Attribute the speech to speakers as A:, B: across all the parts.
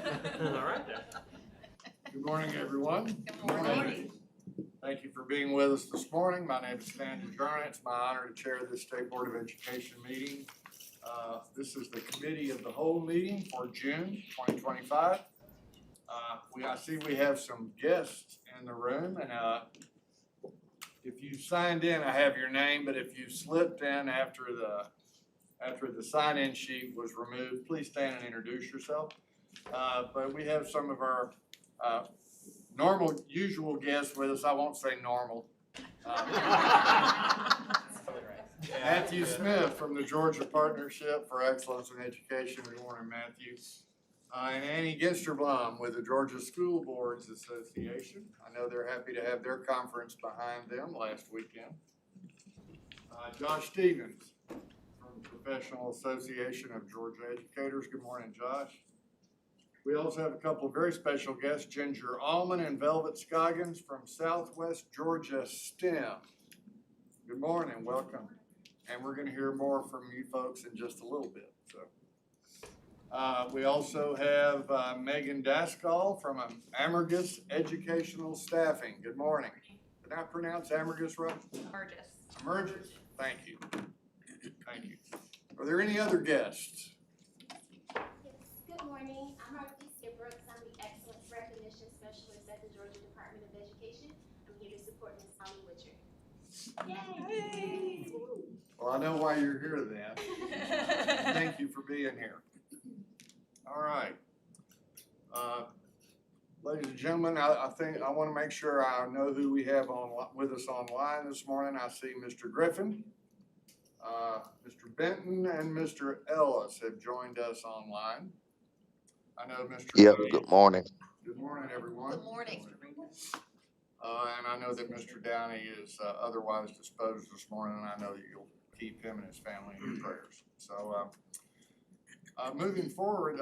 A: All right then.
B: Good morning, everyone.
C: Good morning.
B: Thank you for being with us this morning. My name is adjournment. It's my honor to chair this State Board of Education meeting. This is the committee of the whole meeting for June 2025. I see we have some guests in the room, and if you signed in, I have your name, but if you slipped in after the sign-in sheet was removed, please stand and introduce yourself. But we have some of our usual guests with us. I won't say normal. Matthew Smith from the Georgia Partnership for Excellence in Education. Good morning, Matthew. And Annie Ginsterblom with the Georgia School Boards Association. I know they're happy to have their conference behind them last weekend. Josh Stevens from the Professional Association of Georgia Educators. Good morning, Josh. We also have a couple of very special guests, Ginger Allman and Velvet Scoggins from Southwest Georgia STEM. Good morning, welcome. And we're going to hear more from you folks in just a little bit. So, we also have Megan Daskal from Amergis Educational Staffing. Good morning. Did I pronounce Amergis right? Amergis. Thank you. Thank you. Are there any other guests?
D: Good morning, I'm Arthur Brooks. I'm the Excellence Recognition Specialist at the Georgia Department of Education. I'm here to support Ms. Holly Witcher. Yay!
B: Well, I know why you're here then. Thank you for being here. All right. Ladies and gentlemen, I think I want to make sure I know who we have with us online this morning. I see Mr. Griffin, Mr. Benton, and Mr. Ellis have joined us online. I know Mr.
E: Yep,
B: Downey.
E: good morning.
B: Good morning, everyone.
C: Good morning.
B: And I know that Mr. Downey is otherwise disposed this morning, and I know that you'll keep him and his family in your prayers. So moving forward,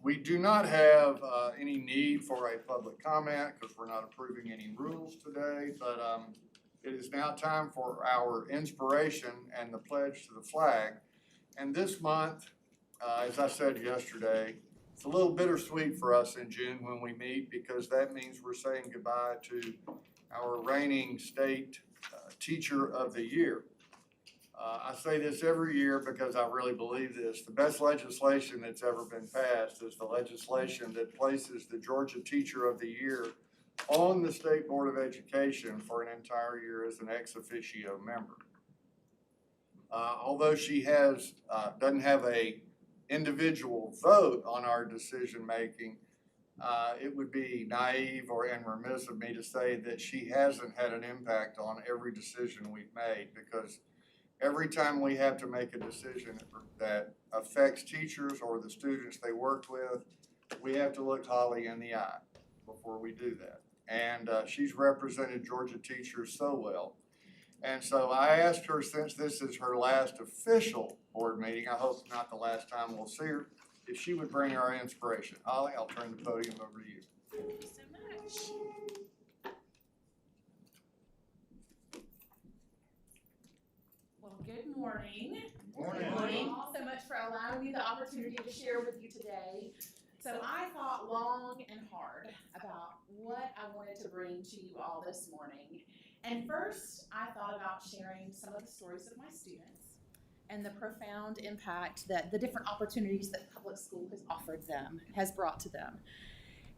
B: we do not have any need for a public comment because we're not approving any rules today, but it is now time for our inspiration and the pledge to the flag. And this month, as I said yesterday, it's a little bittersweet for us in June when we meet because that means we're saying goodbye to our reigning state teacher of the year. I say this every year because I really believe this. The best legislation that's ever been passed is the legislation that places the Georgia Teacher of the Year on the State Board of Education for an entire year as an ex officio member. Although she doesn't have a individual vote on our decision making, it would be naive and remiss of me to say that she hasn't had an impact on every decision we've made, because every time we have to make a decision that affects teachers or the students they work with, we have to look Holly in the eye before we do that. And she's represented Georgia teachers so well. And so I asked her, since this is her last official board meeting, I hope not the last time we'll see her, if she would bring our inspiration. Holly, I'll turn the podium over to you.
C: Thank you so much. Well, good morning.
B: Morning.
C: Thank you all so much for allowing me the opportunity to share with you today. So I thought long and hard about what I wanted to bring to you all this morning. And first, I thought about sharing some of the stories of my students and the profound impact that the different opportunities that public school has offered them, has brought to them.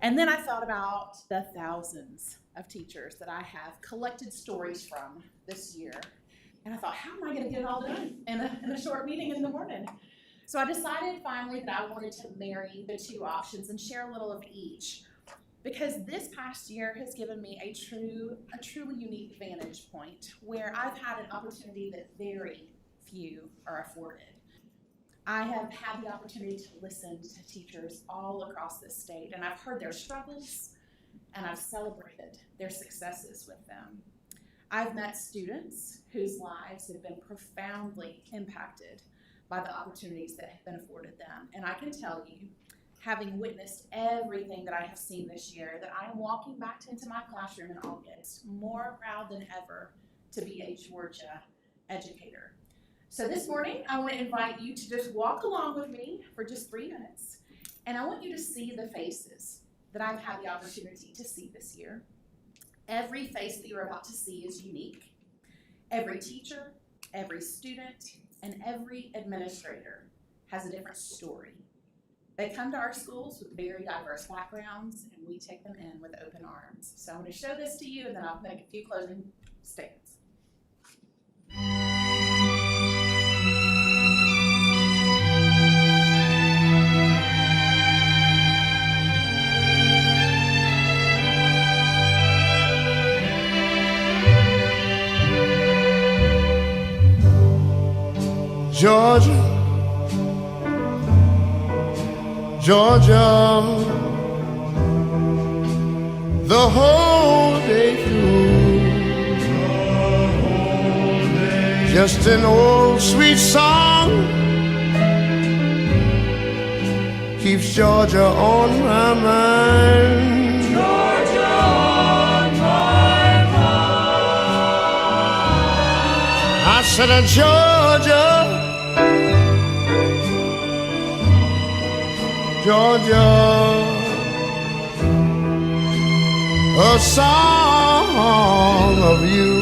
C: And then I thought about the thousands of teachers that I have collected stories from this year. And I thought, how am I going to get it all done in a short meeting in the morning? So I decided finally that I wanted to marry the two options and share a little of each, because this past year has given me a truly unique vantage point where I've had an opportunity that very few are afforded. I have had the opportunity to listen to teachers all across the state, and I've heard their struggles, and I've celebrated their successes with them. I've met students whose lives have been profoundly impacted by the opportunities that have been afforded them. And I can tell you, having witnessed everything that I have seen this year, that I am walking back into my classroom in August more proud than ever to be a Georgia educator. So this morning, I want to invite you to just walk along with me for just 3 minutes And I want you to see the faces that I've had the opportunity to see this year. Every face that you're about to see is unique. Every teacher, every student, and every administrator has a different story. They come to our schools with very diverse backgrounds, and we take them in with open arms. So I'm going to show this to you, and then I'll make a few closing statements.
A: Georgia, Georgia, the whole day through, just an old sweet song keeps Georgia on my mind. Georgia on my mind. I said, Georgia, Georgia, a song of you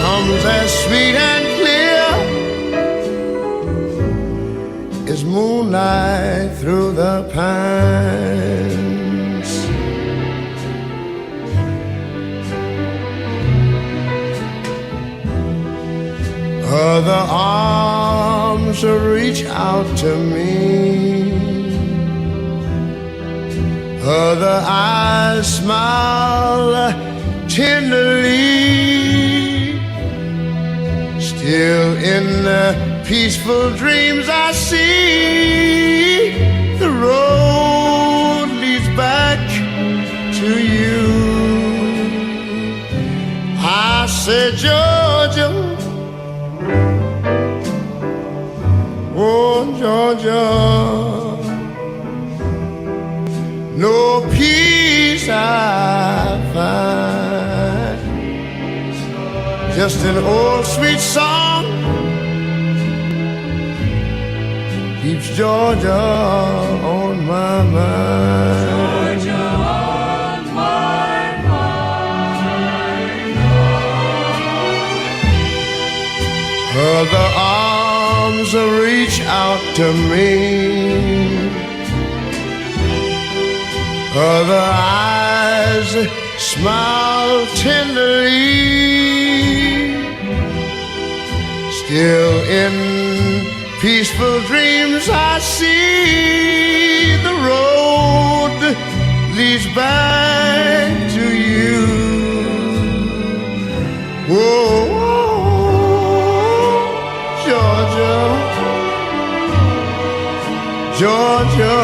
A: comes as sweet and clear as moonlight through the pines. Other arms reach out to me, other eyes smile tenderly. Still in the peaceful dreams I see, the road leads back to you. I said, Georgia, oh, Georgia, no peace I find, just an old sweet song keeps Georgia on my mind. Georgia on my mind. Other arms reach out to me, other eyes smile tenderly. Still in peaceful dreams I see, the road leads back to you. Whoa, Georgia, Georgia,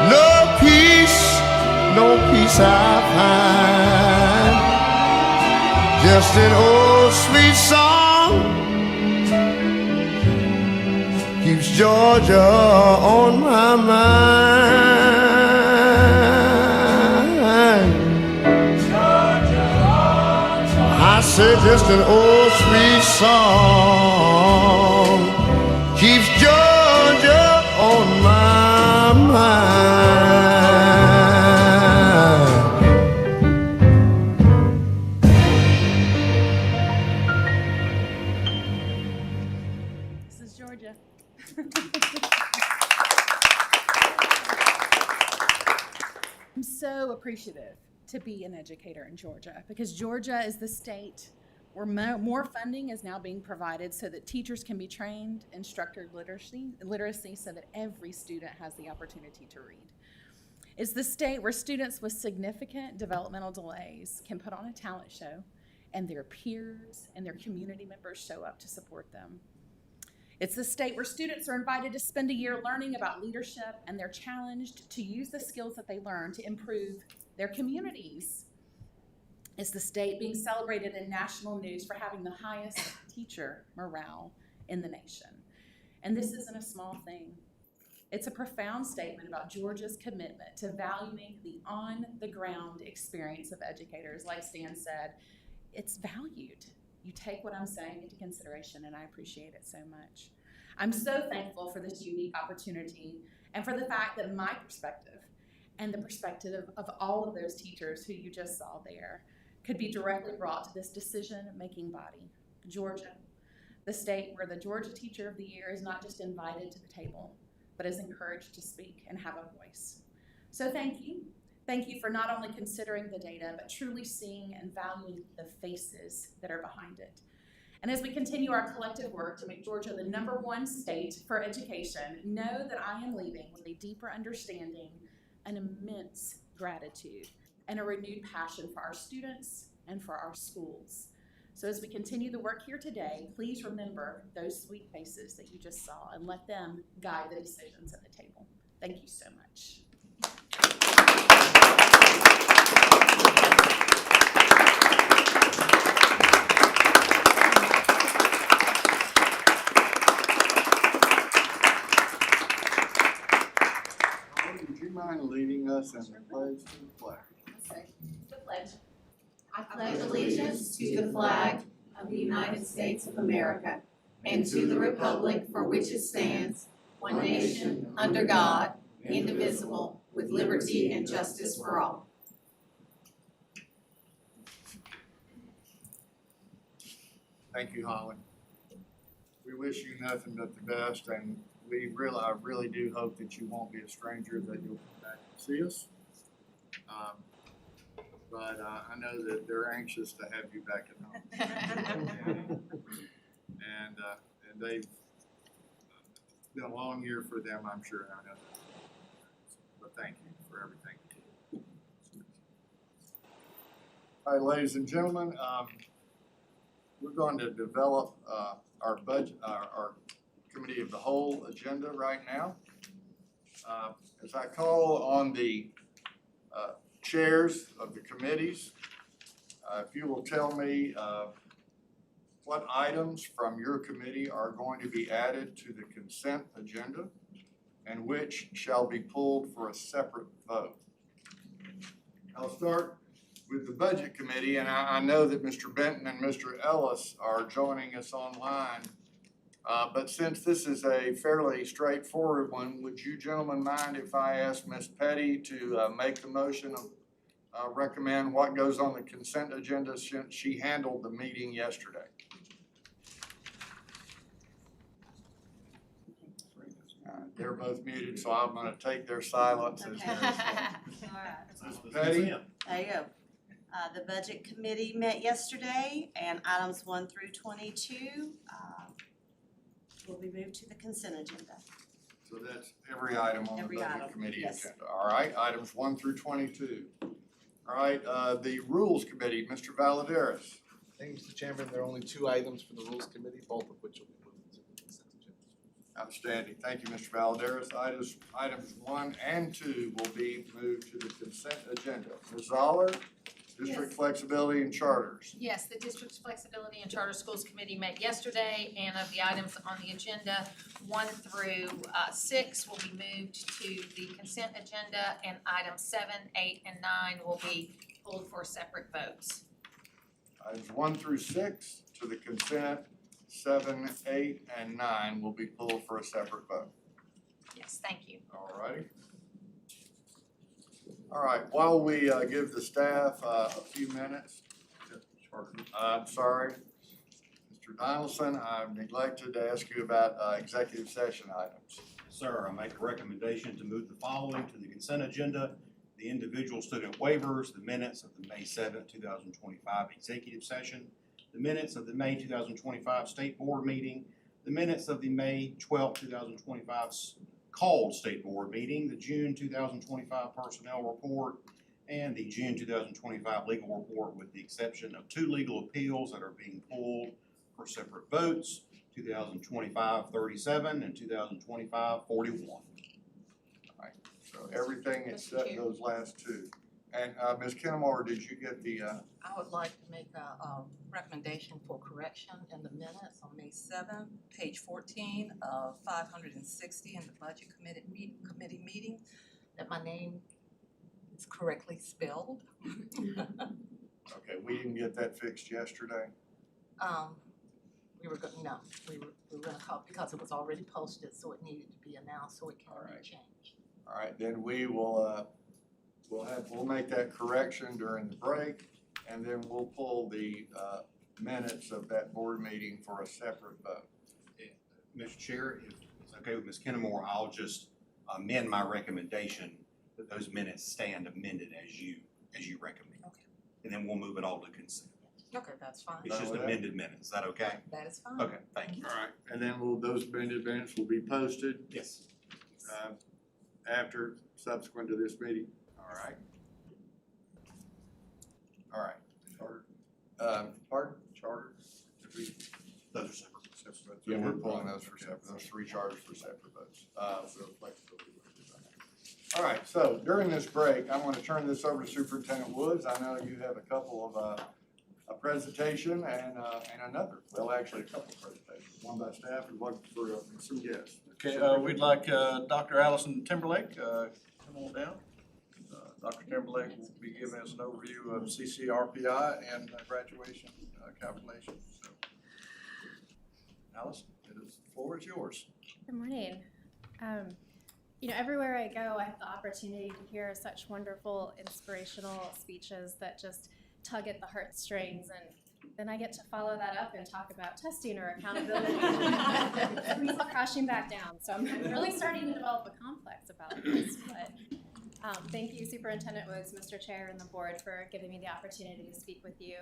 A: no peace I find, just an old sweet song keeps Georgia on my mind. Georgia on my mind. I said just an old sweet song keeps Georgia on my mind.
C: Georgia. I'm so appreciative to be an educator in Georgia, because Georgia is the state where more funding is now being provided so that teachers can be trained in structured literacy so that every student has the opportunity to read. It's the state where students with significant developmental delays can put on a talent show and their peers and their community members show up to support them. It's the state where students are invited to spend a year learning about leadership, and they're challenged to use the skills that they learn to improve their communities. It's the state being celebrated in national news for having the highest teacher morale in the nation. And this isn't a small thing. It's a profound statement about Georgia's commitment to valuing the on-the-ground experience of educators. Like Stan said, it's valued. You take what I'm saying into consideration, and I appreciate it so much. I'm so thankful for this unique opportunity and for the fact that my perspective and the perspective of all of those teachers who you just saw there could be directly brought to this decision-making body, Georgia, the state where the Georgia Teacher of the Year is not just invited to the table, but is encouraged to speak and have a voice. So thank you. Thank you for not only considering the data, but truly seeing and valuing the faces that are behind it. And as we continue our collective work to make Georgia the #1 state for education, know that I am leaving with a deeper understanding, an immense gratitude, and a renewed passion for our students and for our schools. So as we continue the work here today, please remember those sweet faces that you just saw and let them guide the decisions at the table. Thank you so much.
B: Would you mind leading us in the pledge to the flag?
C: The pledge.
E: I pledge allegiance to the flag of the United States of America and to the republic for which it stands, one nation, under God, indivisible, with liberty and justice for all.
B: Thank you, Holly. We wish you nothing but the best, and I really do hope that you won't be a stranger, that you'll come back and see us. But I know that they're anxious to have you back at home. And they've been a long year for them, I'm sure. I know that. But thank you for everything. All right, ladies and gentlemen, we're going to develop our budget, our committee of the whole agenda right now. As I call on the chairs of the committees, if you will tell me what items from your committee are going to be added to the consent agenda and which shall be pulled for a separate vote. I'll start with the budget committee, and I know that Mr. Benton and Mr. Ellis are joining us online. But since this is a fairly straightforward one, would you gentlemen mind if I ask Ms. Petty to make the motion of recommend what goes on the consent agenda since she handled the meeting yesterday? They're both muted, so I'm going to take their silence as their response. Ms. Petty?
F: There you go. The budget committee met yesterday, and items 1 through 22 will be moved to the consent agenda.
B: So that's every item on the
F: Every
B: budget
F: item,
B: committee
F: yes.
B: agenda. All right, items 1 through 22. All right, the rules committee, Mr. Valadares.
G: Thank you, Mr. Chairman. There are only 2 items for the Rules Committee, both of which will be moved to the consent agenda.
B: Outstanding. Thank you, Mr. Valadares. Items 1 and 2 will be moved to the consent agenda. Ms. Zoller, District
H: Yes.
B: Flexibility and Charters.
H: Yes, the District's Flexibility and Charter Schools Committee met yesterday, and of the items on the agenda, 1 through 6 will be moved to the consent agenda, and items 7, 8, and 9 will be pulled for separate votes.
B: Items 1 through 6 to the consent, 7, 8, and 9 will be pulled for a separate vote.
H: Yes, thank you.
B: All righty. All right, while we give the staff a few minutes, I'm sorry, Mr. Donaldson, I've neglected to ask you about executive session items.
I: Sir, I make a recommendation to move the following to the consent agenda: the individual student waivers, the minutes of the May 7th, 2025 executive session, the minutes of the May 2025 state board meeting, the minutes of the May 12th, 2025 called state board meeting, the June 2025 personnel report, and the June 2025 legal report, with the exception of 2 legal appeals that are being pulled for separate votes, 2025-37 and 2025-41.
B: All right, so everything except those last 2. And Ms. Kenmore, did you get the,
J: I would like to make a recommendation for correction in the minutes on May 7th, page 14 of 560 in the Budget Committee meeting, that my name is correctly spelled.
B: okay, we didn't get that fixed yesterday.
J: we were gonna call, because it was already posted, so it needed to be announced, so it can
B: Alright.
J: be changed.
B: All right, then we will, we'll make that correction during the break, and then we'll pull the, minutes of that board meeting for a separate vote.
I: Mr. Chair, if it's okay with Ms. Kennemore, I'll just amend my recommendation that those minutes stand amended as you recommend.
J: Okay.
I: And then we'll move it all to consent.
J: Okay, that's fine.
I: It's just
B: with that?
I: amended minutes. Is that okay?
J: That is fine.
I: Okay, thank you.
B: All right, and then those amended minutes will be posted,
I: Yes.
B: after, subsequent to this meeting. All right. All right. Charter. Pardon? Charter? Did we-
I: Those are separate.
B: Separate. Yeah, we're pulling those for separate, those three charters for separate votes. So flexibility. All right, so during this break, I'm gonna turn this over to Superintendent Woods. I know you have a couple of, a presentation and another, well, actually a couple of presentations, one by staff and one for some guests.
K: Okay, we'd like Dr. Allison Timberlake, come on down. Dr. Timberlake will be giving us an overview of CCRPI and graduation calculations. So, Allison, the floor is yours.
L: Good morning. Everywhere I go, I have the opportunity to hear such wonderful, inspirational speeches that just tug at the heartstrings, and then I get to follow that up and talk about testing or accountability. It brings it crashing back down. So I'm really starting to develop a complex about this. But thank you, Superintendent Woods, Mr. Chair, and the board for giving me the opportunity to speak with you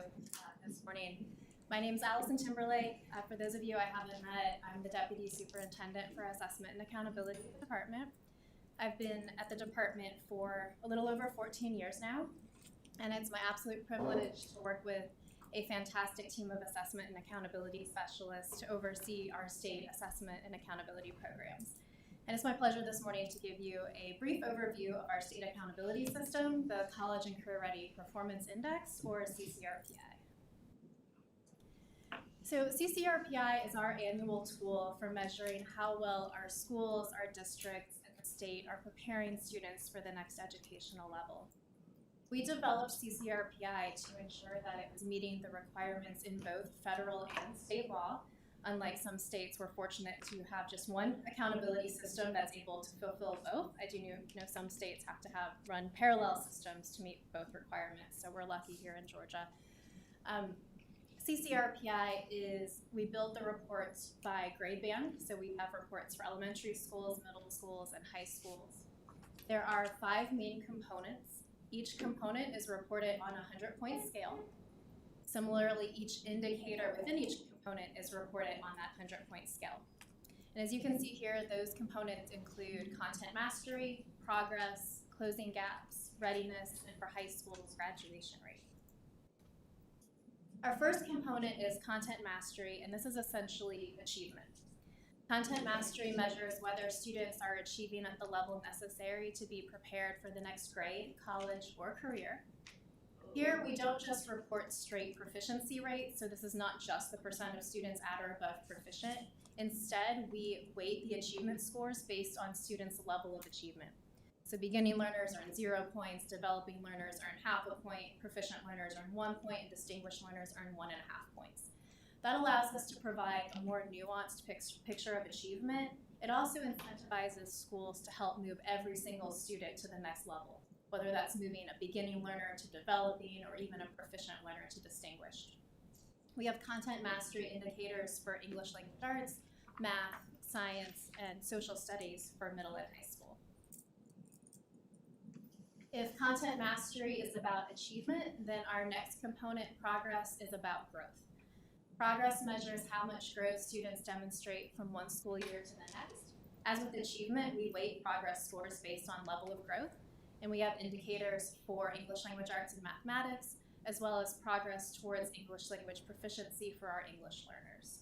L: this morning. My name is Allison Timberlake. For those of you I haven't met, I'm the Deputy Superintendent for Assessment and Accountability Department. I've been at the department for a little over 14 years now, and it's my absolute privilege to work with a fantastic team of assessment and accountability specialists to oversee our state assessment and accountability programs. And it's my pleasure this morning to give you a brief overview of our state accountability system, the College and Career Ready Performance Index, or CCRPI. So CCRPI is our annual tool for measuring how well our schools, our districts, and the state are preparing students for the next educational level. We developed CCRPI to ensure that it was meeting the requirements in both federal and state law. Unlike some states, we're fortunate to have just one accountability system that's able to fulfill both. I do know some states have to run parallel systems to meet both requirements, so we're lucky here in Georgia. CCRPI we build the reports by grade band, so we have reports for elementary schools, middle schools, and high schools. There are 5 main components. Each component is reported on a 100-point scale. Similarly, each indicator within each component is reported on that 100-point scale. And as you can see here, those components include content mastery, progress, closing gaps, readiness, and for high schools, graduation rate. Our first component is content mastery, and this is essentially achievement. Content mastery measures whether students are achieving at the level necessary to be prepared for the next grade, college, or career. Here, we don't just report straight proficiency rates, so this is not just the percent of students at or above proficient. Instead, we weight the achievement scores based on students' level of achievement. So beginning learners earn 0 points, developing learners earn half a point, proficient learners earn 1 point, and distinguished learners earn 1.5 points. That allows us to provide a more nuanced picture of achievement. It also incentivizes schools to help move every single student to the next level, whether that's moving a beginning learner to developing or even a proficient learner to distinguished. We have content mastery indicators for English language arts, math, science, and social studies for middle and high school. If content mastery is about achievement, then our next component, progress, is about growth. Progress measures how much growth students demonstrate from one school year to the next. As with achievement, we weight progress scores based on level of growth, and we have indicators for English language arts and mathematics, as well as progress towards English language proficiency for our English learners.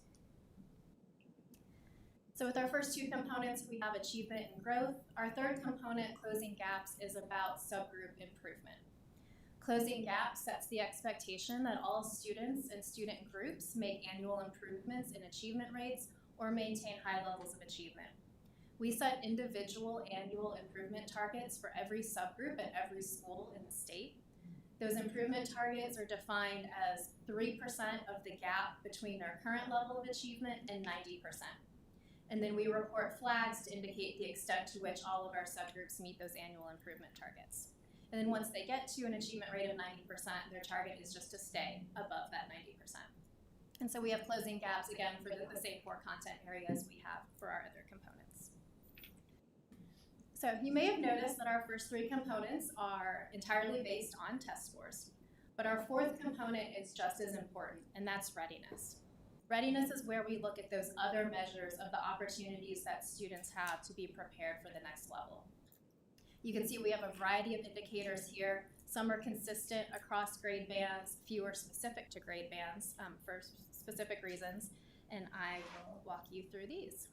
L: So with our first 2 components, we have achievement and growth. Our third component, closing gaps, is about subgroup improvement. Closing gaps sets the expectation that all students and student groups make annual improvements in achievement rates or maintain high levels of achievement. We set individual annual improvement targets for every subgroup at every school in the state. Those improvement targets are defined as 3% of the gap between their current level of achievement and 90%. And then we report flags to indicate the extent to which all of our subgroups meet those annual improvement targets. And then once they get to an achievement rate of 90%, their target is just to stay above that 90%. And so we have closing gaps, again, for the same core content areas we have for our other components. So you may have noticed that our first three components are entirely based on test scores, but our fourth component is just as important, and that's readiness. Readiness is where we look at those other measures of the opportunities that students have to be prepared for the next level. You can see we have a variety of indicators here. Some are consistent across grade bands, few are specific to grade bands for specific reasons, and I will walk you through these.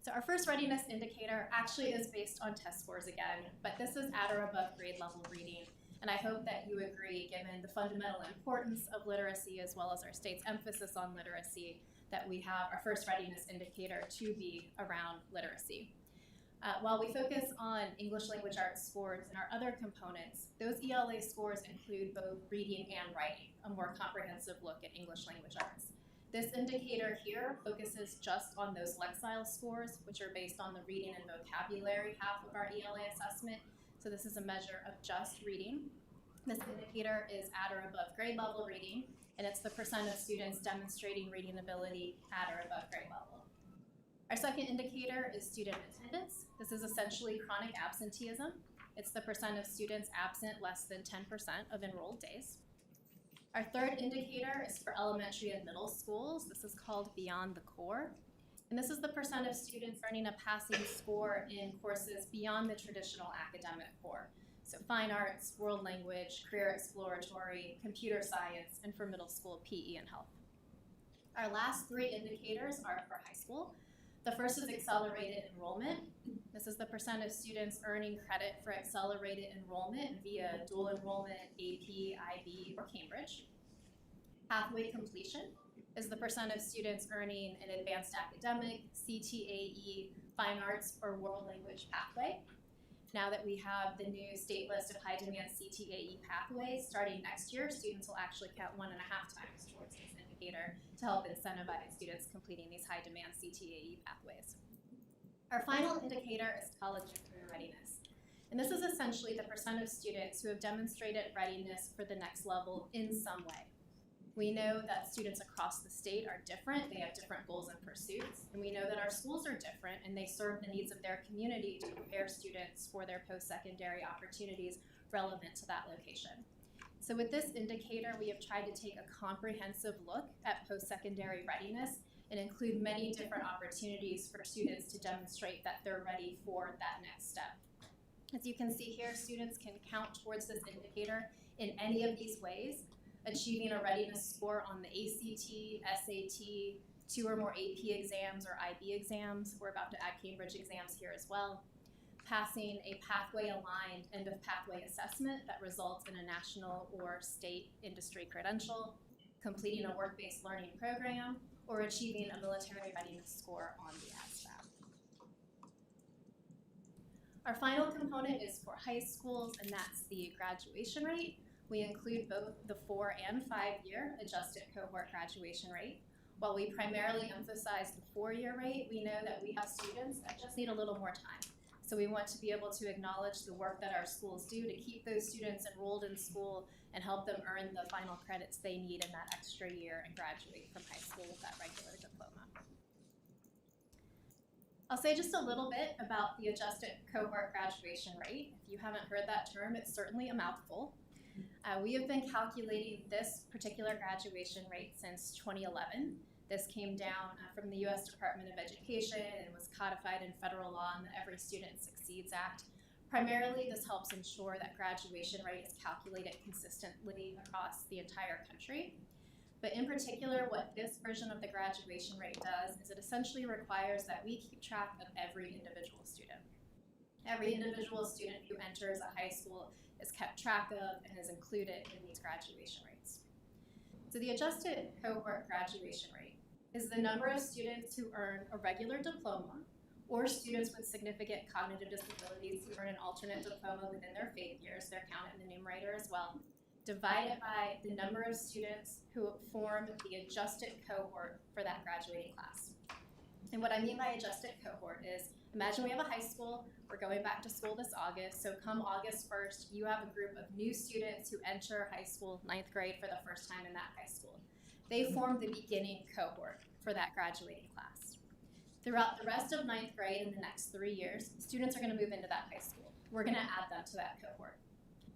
L: So our first readiness indicator actually is based on test scores again, but this is at or above grade level reading. And I hope that you agree, given the fundamental importance of literacy as well as our state's emphasis on literacy, that we have our first readiness indicator to be around literacy. While we focus on English language arts scores and our other components, those ELA scores include both reading and writing, a more comprehensive look at English language arts. This indicator here focuses just on those Lexile scores, which are based on the reading and vocabulary half of our ELA assessment. So this is a measure of just reading. This indicator is at or above grade level reading, and it's the percent of students demonstrating reading ability at or above grade level. Our second indicator is student attendance. This is essentially chronic absenteeism. It's the percent of students absent less than 10% of enrolled days. Our third indicator is for elementary and middle schools. This is called Beyond the Core. And this is the percent of students earning a passing score in courses beyond the traditional academic core. So fine arts, world language, career exploratory, computer science, and for middle school, PE and health. Our last three indicators are for high school. The first is accelerated enrollment. This is the percent of students earning credit for accelerated enrollment via dual enrollment, AP, IB, or Cambridge. Pathway completion is the percent of students earning an advanced academic, CTAE, fine arts, or world language pathway. Now that we have the new state list of high demand CTAE pathways, starting next year, students will actually count 1.5 times towards this indicator to help incentivize students completing these high demand CTAE pathways. Our final indicator is college and career readiness. And this is essentially the percent of students who have demonstrated readiness for the next level in some way. We know that students across the state are different, they have different goals and pursuits, and we know that our schools are different and they serve the needs of their community to prepare students for their post-secondary opportunities relevant to that location. So with this indicator, we have tried to take a comprehensive look at post-secondary readiness and include many different opportunities for students to demonstrate that they're ready for that next step. As you can see here, students can count towards this indicator in any of these ways, achieving a readiness score on the ACT, SAT, 2 or more AP exams or IB exams. We're about to add Cambridge exams here as well. Passing a pathway-aligned end-of-pathway assessment that results in a national or state industry credential, completing a work-based learning program, or achieving a military readiness score on the ASVAB. Our final component is for high schools, and that's the graduation rate. We include both the 4- and 5-year adjusted cohort graduation rate. While we primarily emphasize the 4-year rate, we know that we have students that just need a little more time. So we want to be able to acknowledge the work that our schools do to keep those students enrolled in school and help them earn the final credits they need in that extra year and graduate from high school with that regular diploma. I'll say just a little bit about the adjusted cohort graduation rate. If you haven't heard that term, it's certainly a mouthful. We have been calculating this particular graduation rate since 2011. This came down from the U.S. Department of Education and was codified in federal law in the Every Student Succeeds Act. Primarily, this helps ensure that graduation rate is calculated consistently across the entire country. But in particular, what this version of the graduation rate does is it essentially requires that we keep track of every individual student. Every individual student who enters a high school is kept track of and is included in these graduation rates. So the adjusted cohort graduation rate is the number of students who earn a regular diploma or students with significant cognitive disabilities who earn an alternate diploma within their faith years, they're counted in the numerator as well, divided by the number of students who form the adjusted cohort for that graduating class. And what I mean by adjusted cohort is, imagine we have a high school, we're going back to school this August, so come August 1st, you have a group of new students who enter high school, 9th grade, for the first time in that high school. They form the beginning cohort for that graduating class. Throughout the rest of 9th grade in the next 3 years, students are gonna move into that high school. We're gonna add them to that cohort.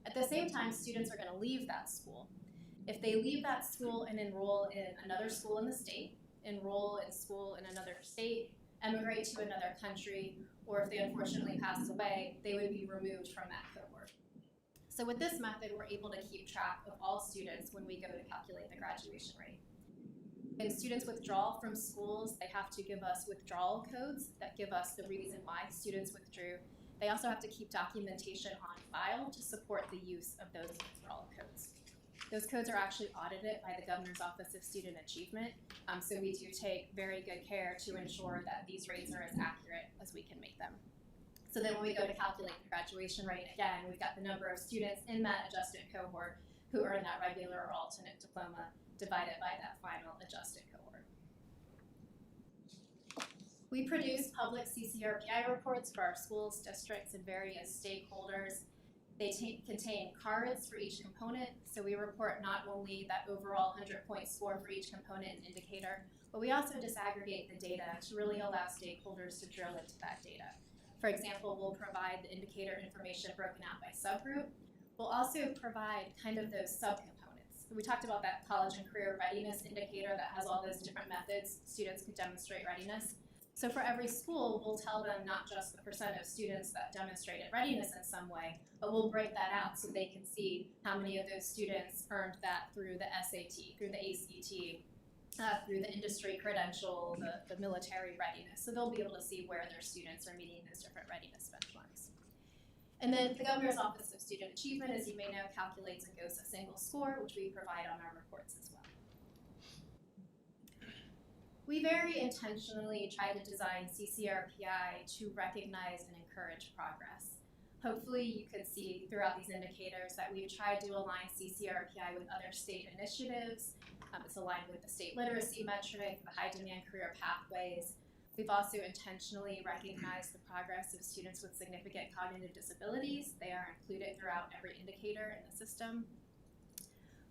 L: At the same time, students are gonna leave that school. If they leave that school and enroll in another school in the state, enroll in school in another state, emigrate to another country, or if they unfortunately pass away, they would be removed from that cohort. So with this method, we're able to keep track of all students when we go to calculate the graduation rate. When students withdraw from schools, they have to give us withdrawal codes that give us the reason why students withdrew. They also have to keep documentation on file to support the use of those withdrawal codes. Those codes are actually audited by the Governor's Office of Student Achievement, so we do take very good care to ensure that these rates are as accurate as we can make them. So then when we go to calculate the graduation rate, again, we've got the number of students in that adjusted cohort who earn that regular or alternate diploma divided by that final adjusted cohort. We produce public CCRPI reports for our schools, districts, and various stakeholders. They contain cards for each component, so we report not only that overall 100-point score for each component and indicator, but we also disaggregate the data to really allow stakeholders to drill into that data. For example, we'll provide the indicator information broken out by subgroup. We'll also provide kind of those subcomponents. We talked about that college and career readiness indicator that has all those different methods students could demonstrate readiness. So for every school, we'll tell them not just the percent of students that demonstrated readiness in some way, but we'll break that out so they can see how many of those students earned that through the SAT, through the ACT, through the industry credential, the military readiness. So they'll be able to see where their students are meeting those different readiness benchmarks. And then the Governor's Office of Student Achievement, as you may know, calculates and goes a single score, which we provide on our reports as well. We very intentionally try to design CCRPI to recognize and encourage progress. Hopefully you could see throughout these indicators that we've tried to align CCRPI with other state initiatives. It's aligned with the state literacy metric, the high demand career pathways. We've also intentionally recognized the progress of students with significant cognitive disabilities. They are included throughout every indicator in the system.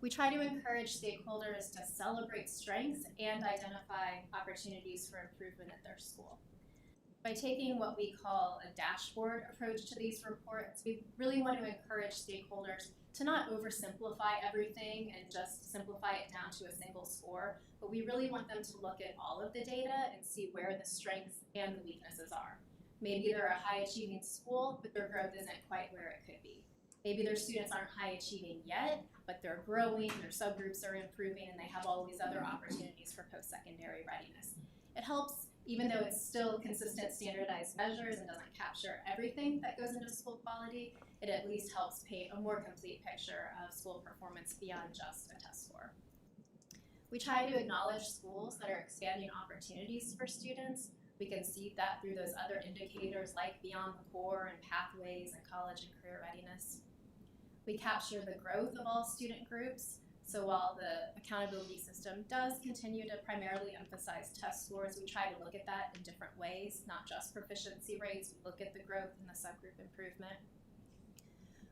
L: We try to encourage stakeholders to celebrate strengths and identify opportunities for improvement at their school. By taking what we call a dashboard approach to these reports, we really want to encourage stakeholders to not oversimplify everything and just simplify it down to a single score, but we really want them to look at all of the data and see where the strengths and the weaknesses are. Maybe they're a high achieving school, but their growth isn't quite where it could be. Maybe their students aren't high achieving yet, but they're growing, their subgroups are improving, and they have all these other opportunities for post-secondary readiness. It helps, even though it's still consistent standardized measures and doesn't capture everything that goes into school quality, it at least helps paint a more complete picture of school performance beyond just a test score. We try to acknowledge schools that are expanding opportunities for students. We can see that through those other indicators like beyond the core and pathways and college and career readiness. We capture the growth of all student groups. So while the accountability system does continue to primarily emphasize test scores, we try to look at that in different ways, not just proficiency rates. We look at the growth and the subgroup improvement.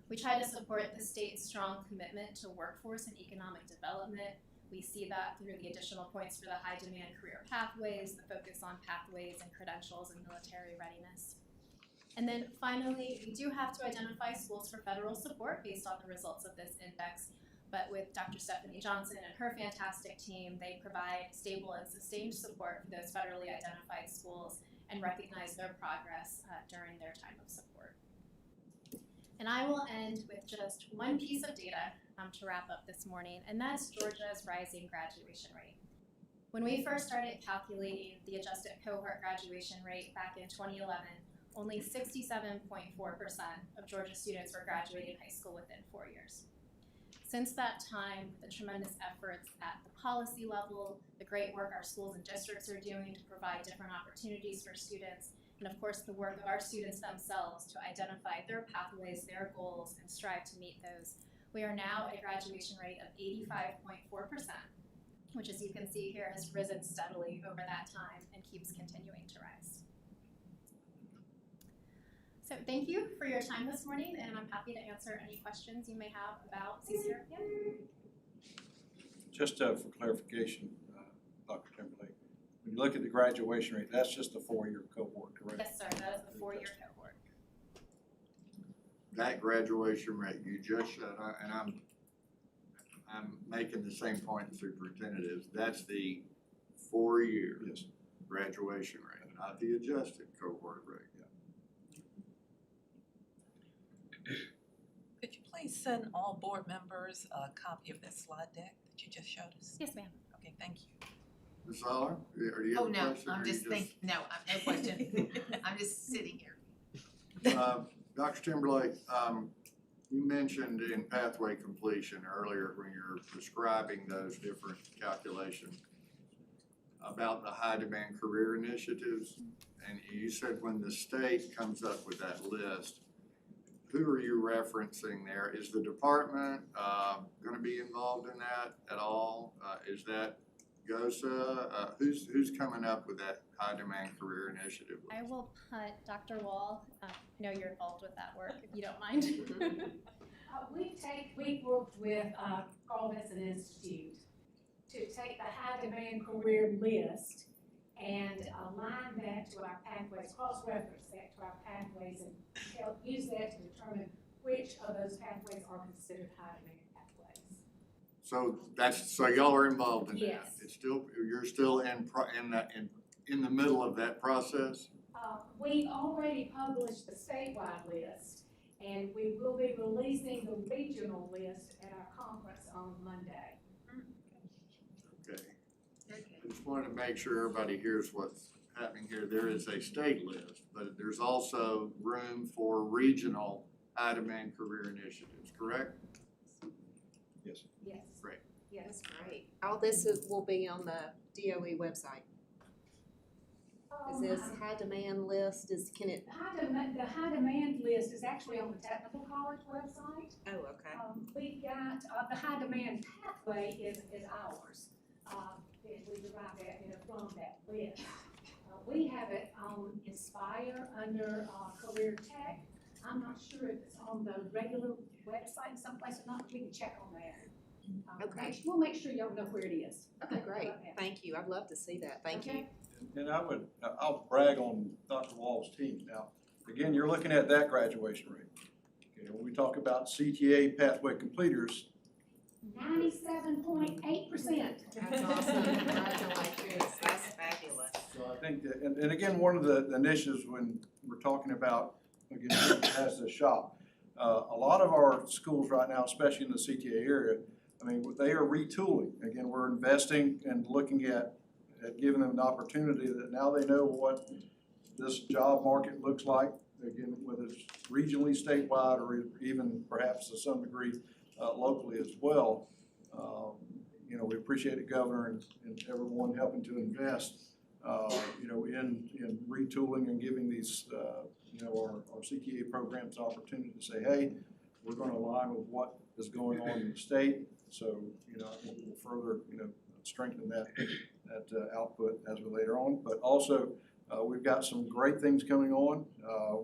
L: We try to support the state's strong commitment to workforce and economic development. We see that through the additional points for the high demand career pathways, the focus on pathways and credentials and military readiness. And then finally, we do have to identify schools for federal support based on the results of this index. But with Dr. Stephanie Johnson and her fantastic team, they provide stable and sustained support for those federally identified schools and recognize their progress during their time of support. And I will end with just one piece of data to wrap up this morning, and that's Georgia's rising graduation rate. When we first started calculating the adjusted cohort graduation rate back in 2011, only 67.4% of Georgia students were graduating high school within 4 years. Since that time, the tremendous efforts at the policy level, the great work our schools and districts are doing to provide different opportunities for students, and of course the work of our students themselves to identify their pathways, their goals, and strive to meet those. We are now at a graduation rate of 85.4%, which, as you can see here, has risen steadily over that time and keeps continuing to rise. So thank you for your time this morning, and I'm happy to answer any questions you may have about CCRPI.
K: Just for clarification, Dr. Timberlake, when you look at the graduation rate, that's just the 4-year cohort, correct?
L: Yes, sir, that is the 4-year cohort.
B: That graduation rate you just said, and I'm making the same point the superintendent is, that's the 4-year
K: Yes.
B: graduation rate, not the adjusted cohort rate.
J: Could you please send all board members a copy of that slide deck that you just showed us?
L: Yes, ma'am.
J: Okay, thank you.
B: Ms. Zoller, do you have
H: Oh,
B: a
H: no,
B: question?
H: I'm
B: or you
H: just thinking, no, no question. I'm just sitting here.
B: Dr. Timberlake, you mentioned in pathway completion earlier when you were describing those different calculations about the high demand career initiatives, and you said when the state comes up with that list, who are you referencing there? Is the department going to be involved in that at all? Is that GOSA? Who's coming up with that high demand career initiative?
L: I will put Dr. Wall, I know you're involved with that work, if you don't mind.
M: We've worked with Carl Vinson Institute to take the high demand career list and align that to our pathways, cross-reference that to our pathways, and use that to determine which of those pathways are considered high demand pathways.
B: So y'all are involved in that?
M: Yes.
B: It's still, you're still in the middle of that process?
M: We already published the statewide list, and we will be releasing the regional list at our conference on Monday.
B: Okay. I just wanted to make sure everybody hears what's happening here. There is a state list, but there's also room for regional high demand career initiatives, correct?
K: Yes.
M: Yes.
B: Great.
M: Yes.
N: Great. All this will be on the DOE website. Is this high demand list, can it?
M: The high demand list is actually on the technical college website.
N: Oh, okay.
M: We've got, the high demand pathway is ours. And we derive that, from that list. We have it on Inspire under, Career Tech. I'm not sure if it's on the regular website someplace or not, we can check on that.
N: Okay.
M: We'll make sure y'all know where it is.
N: Okay, great. Thank you. I'd love to see that. Thank you.
K: And I'll brag on Dr. Wall's team. Now, again, you're looking at that graduation rate. Okay, when we talk about CTA pathway completers,
M: 97.8%.
N: That's awesome. Congratulations. That's fabulous.
K: so I think that, and again, one of the initiatives when we're talking about, again, as the shop, a lot of our schools right now, especially in the CTA area, I mean, they are retooling. Again, we're investing and looking at giving them an opportunity that now they know what this job market looks like, again, whether it's regionally, statewide, or even perhaps to some degree locally as well. We appreciate the governor and everyone helping to invest, in retooling and giving these, our CTA programs an opportunity to say, hey, we're going to align with what is going on in the state. So, I think we'll further, strengthen that output as we later on. But also, we've got some great things coming on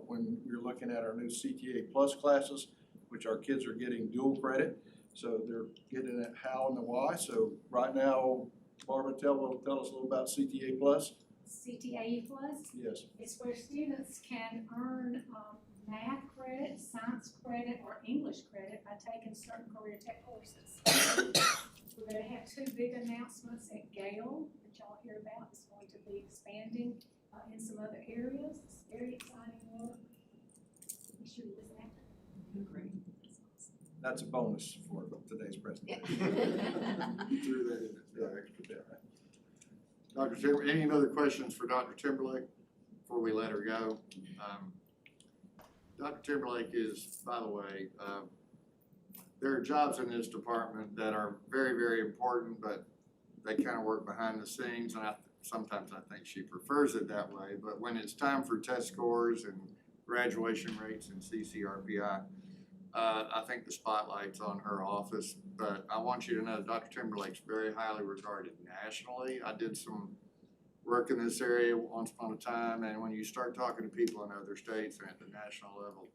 K: when we're looking at our new CTA Plus classes, which our kids are getting dual credit. So they're getting at how and the why. So right now, Barbara, tell us a little about CTA Plus.
M: CTA Plus?
K: Yes.
M: It's where students can earn math credit, science credit, or English credit by taking certain career tech courses. We're going to have 2 big announcements at Gale that y'all hear about. It's going to be expanding in some other areas. It's very exciting work. Be sure to listen after.
N: Great.
K: That's a bonus for today's presentation.
B: You threw that in there, extra bit, right? Dr. Timberlake, any other questions for Dr. Timberlake before we let her go? Dr. Timberlake is, by the way, there are jobs in this department that are very, very important, but they kind of work behind the scenes, and I sometimes I think she prefers it that way, but when it's time for test scores and graduation rates and CCRPI, I think the spotlight's on her office, but I want you to know Dr. Timberlake's very highly regarded nationally. I did some work in this area once upon a time, and when you start talking to people in other states and at the national level,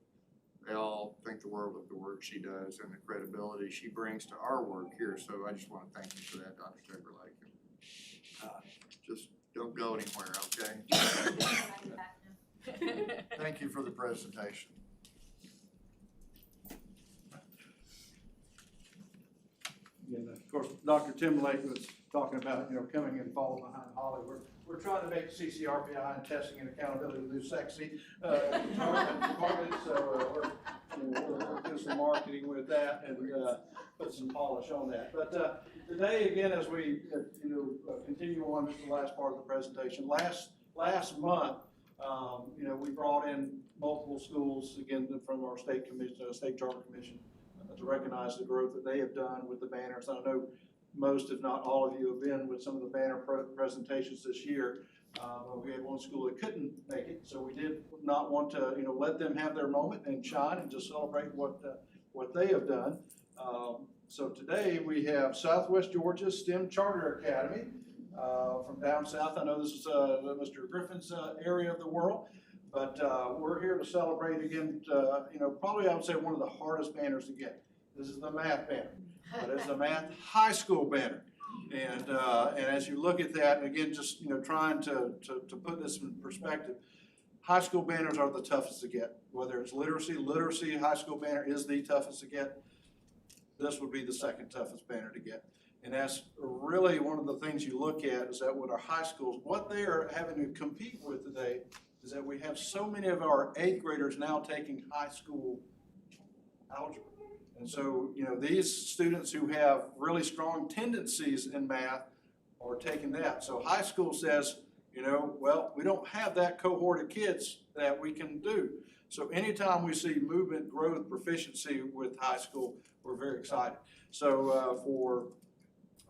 B: they all think the world of the work she does and the credibility she brings to our work here. So I just want to thank you for that, Dr. Timberlake. Just don't go anywhere, okay? Thank you for the presentation.
K: And of course, Dr. Timberlake was talking about, coming and falling behind Holly. We're trying to make CCRPI and testing and accountability the new sexy department. So we'll do some marketing with that and put some polish on that. But today, again, as we continue on to the last part of the presentation, last month, we brought in multiple schools again from our state commission, state charter commission, to recognize the growth that they have done with the banners. I know most, if not all of you, have been with some of the banner presentations this year. But we had one school that couldn't make it, so we did not want to, let them have their moment and shine and just celebrate what they have done. So today we have Southwest Georgia STEM Charter Academy from down south. I know this is Mr. Griffin's area of the world, but we're here to celebrate again. Probably I would say one of the hardest banners to get. This is the math banner, but it's the math high school banner. And as you look at that, again, just trying to put this in perspective, high school banners are the toughest to get. Whether it's literacy high school banner is the toughest to get. This would be the second toughest banner to get. And that's really one of the things you look at is that with our high schools, what they are having to compete with today is that we have so many of our 8th graders now taking high school algebra. And so, these students who have really strong tendencies in math are taking that. So high school says, well, we don't have that cohort of kids that we can do. So anytime we see movement, growth, proficiency with high school, we're very excited. So for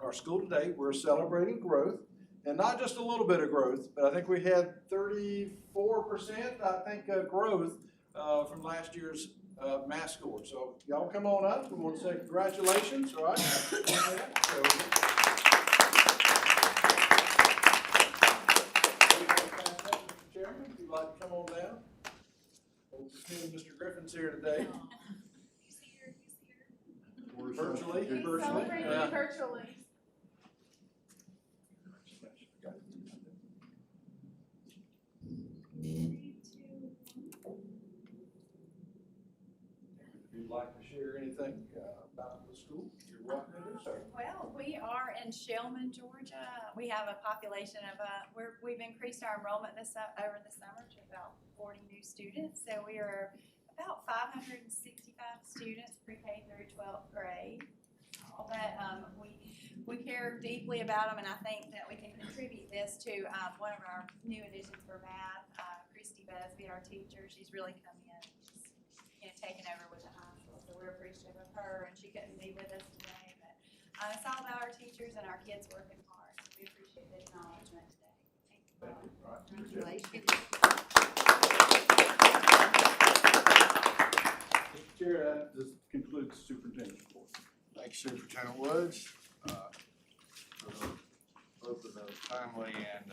K: our school today, we're celebrating growth, and not just a little bit of growth, but I think we had 34%, growth from last year's math score. So y'all come on up. We want to say congratulations, all right? Mr. Chairman, if you'd like to come on down. Mr. Griffin's here today. Virtually.
C: Celebrating virtually.
K: If you'd like to share anything about the school, you're welcome to do so.
O: Well, we are in Shellman, Georgia. We have a population of, we've increased our enrollment over the summer to about 40 new students. So we are about 565 students pre-K through 12th grade. But we care deeply about them, and I think that we can contribute this to one of our new additions for math, Christy Busby, our teacher. She's really come in, she's taken over with the high school, so we're appreciative of her, and she couldn't be with us today. But it's all about our teachers and our kids working hard, so we appreciate the acknowledgement today. Thank you.
N: Congratulations.
K: Mr. Chair, this concludes the superintendent's report.
B: Thanks, Superintendent Woods, for both of those timely and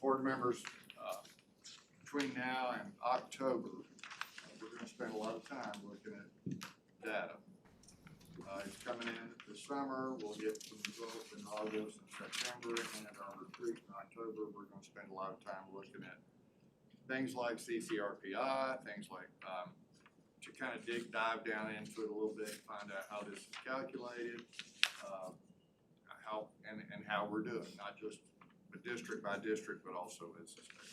B: board members. Between now and October, we're going to spend a lot of time looking at data. It's coming in this summer. We'll get some results in August and September, and at our retreat in October, we're going to spend a lot of time looking at things like CCRPI, things like to kind of dive down into it a little bit, find out how this is calculated, how we're doing, not just district by district, but also as a state.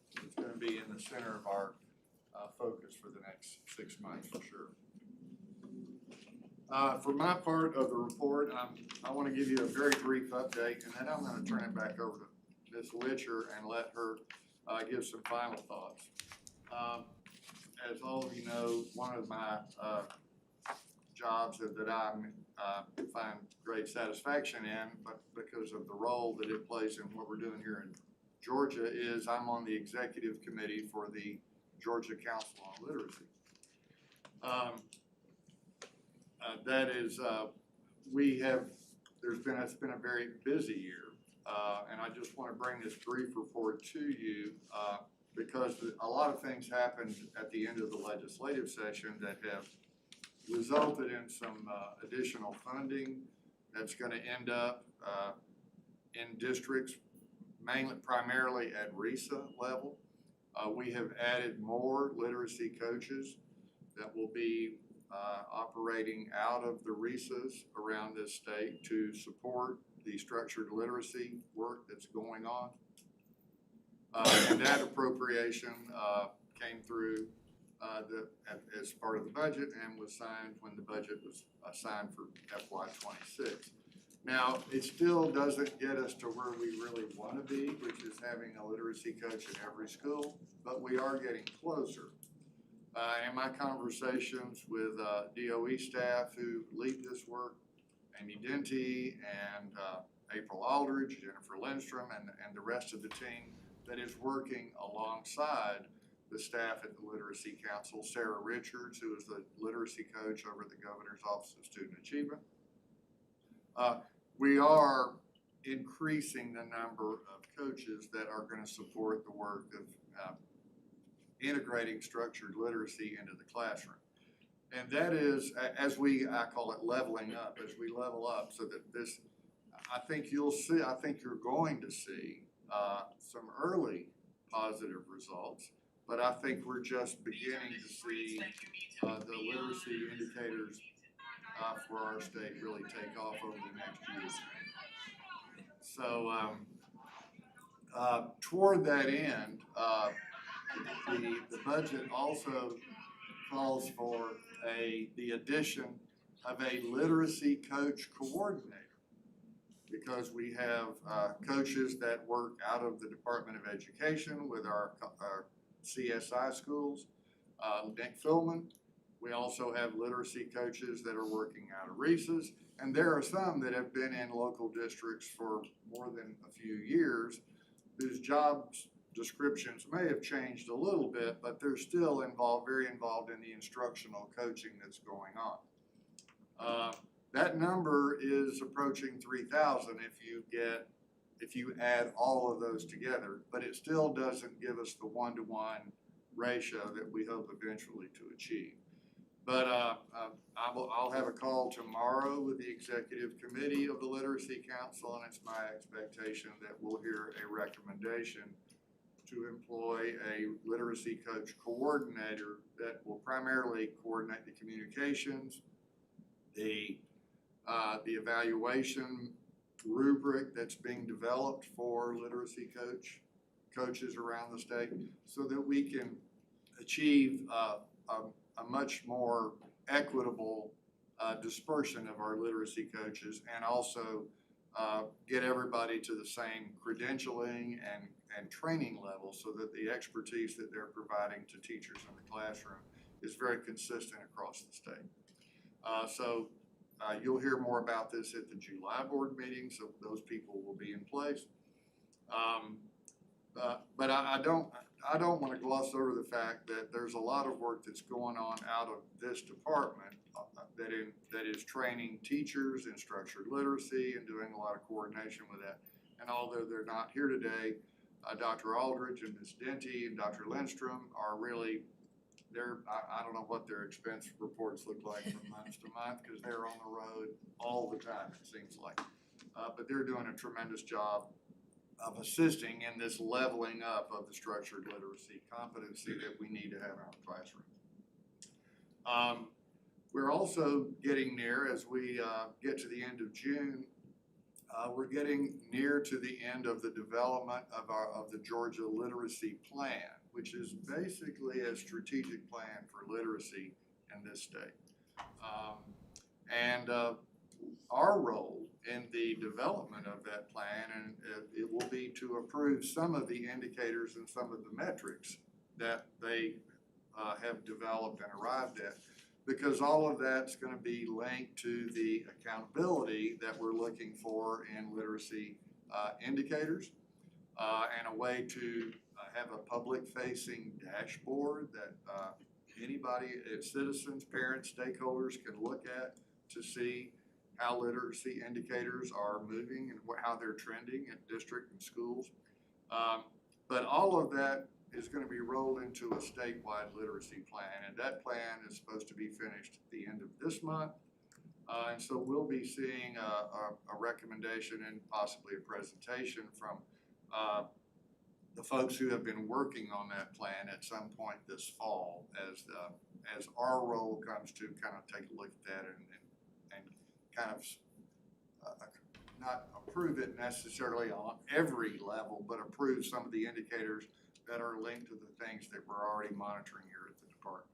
B: So it's going to be in the center of our focus for the next 6 months for sure. For my part of the report, I want to give you a very brief update, and then I'm going to turn it back over to Ms. Witcher and let her give some final thoughts. As all of you know, one of my jobs that I find great satisfaction in, but because of the role that it plays in what we're doing here in Georgia, is I'm on the executive committee for the Georgia Council on Literacy. That is, it's been a very busy year, and I just want to bring this brief report to you because a lot of things happened at the end of the legislative session that have resulted in some additional funding that's going to end up in districts, primarily at RESA level. We have added more literacy coaches that will be operating out of the RESAs around this state to support the structured literacy work that's going on. And that appropriation came through as part of the budget and was signed when the budget was signed for FY26. Now, it still doesn't get us to where we really want to be, which is having a literacy coach in every school, but we are getting closer. In my conversations with DOE staff who lead this work, Amy Denty and April Aldridge, Jennifer Lindstrom, and the rest of the team that is working alongside the staff at the Literacy Council, Sarah Richards, who is the literacy coach over at the Governor's Office of Student Achievement. We are increasing the number of coaches that are going to support the work of integrating structured literacy into the classroom. And that is, I call it leveling up, as we level up so that this, I think you're going to see some early positive results, but I think we're just beginning to see the literacy indicators for our state really take off over the next year. So toward that end, the budget also calls for the addition of a literacy coach coordinator, because we have coaches that work out of the Department of Education with our CSI schools, Nick Philman. We also have literacy coaches that are working out of RESAs, and there are some that have been in local districts for more than a few years whose job descriptions may have changed a little bit, but they're still very involved in the instructional coaching that's going on. That number is approaching 3,000 if you add all of those together, but it still doesn't give us the one-to-one ratio that we hope eventually to achieve. But I'll have a call tomorrow with the executive committee of the Literacy Council, and it's my expectation that we'll hear a recommendation to employ a literacy coach coordinator that will primarily coordinate the communications, the evaluation rubric that's being developed for literacy coaches around the state, so that we can achieve a much more equitable dispersion of our literacy coaches, and also get everybody to the same credentialing and training level, so that the expertise that they're providing to teachers in the classroom is very consistent across the state. You'll hear more about this at the July board meeting, so those people will be in place. But I don't want to gloss over the fact that there's a lot of work that's going on out of this department that is training teachers in structured literacy and doing a lot of coordination with that. And although they're not here today, Dr. Aldridge and Ms. Denty and Dr. Lindstrom are really, I don't know what their expense reports look like from month to month, because they're on the road all the time, it seems like. But they're doing a tremendous job of assisting in this leveling up of the structured literacy competency that we need to have in our classroom. We're also getting near, as we get to the end of June, we're getting near to the end of the development of the Georgia Literacy Plan, which is basically a strategic plan for literacy in this state. Our role in the development of that plan, and it will be to approve some of the indicators and some of the metrics that they have developed and arrived at. because all of that's gonna be linked to the accountability that we're looking for in literacy indicators, and a way to have a public-facing dashboard that anybody, citizens, parents, stakeholders can look at to see how literacy indicators are moving and how they're trending in district and schools. But all of that is gonna be rolled into a statewide literacy plan, and that plan is supposed to be finished at the end of this month. And so we'll be seeing a recommendation and possibly a presentation from the folks who have been working on that plan at some point this fall, as our role comes to kind of take a look at that and kind of not approve it necessarily on every level, but approve some of the indicators that are linked to the things that we're already monitoring here at the department.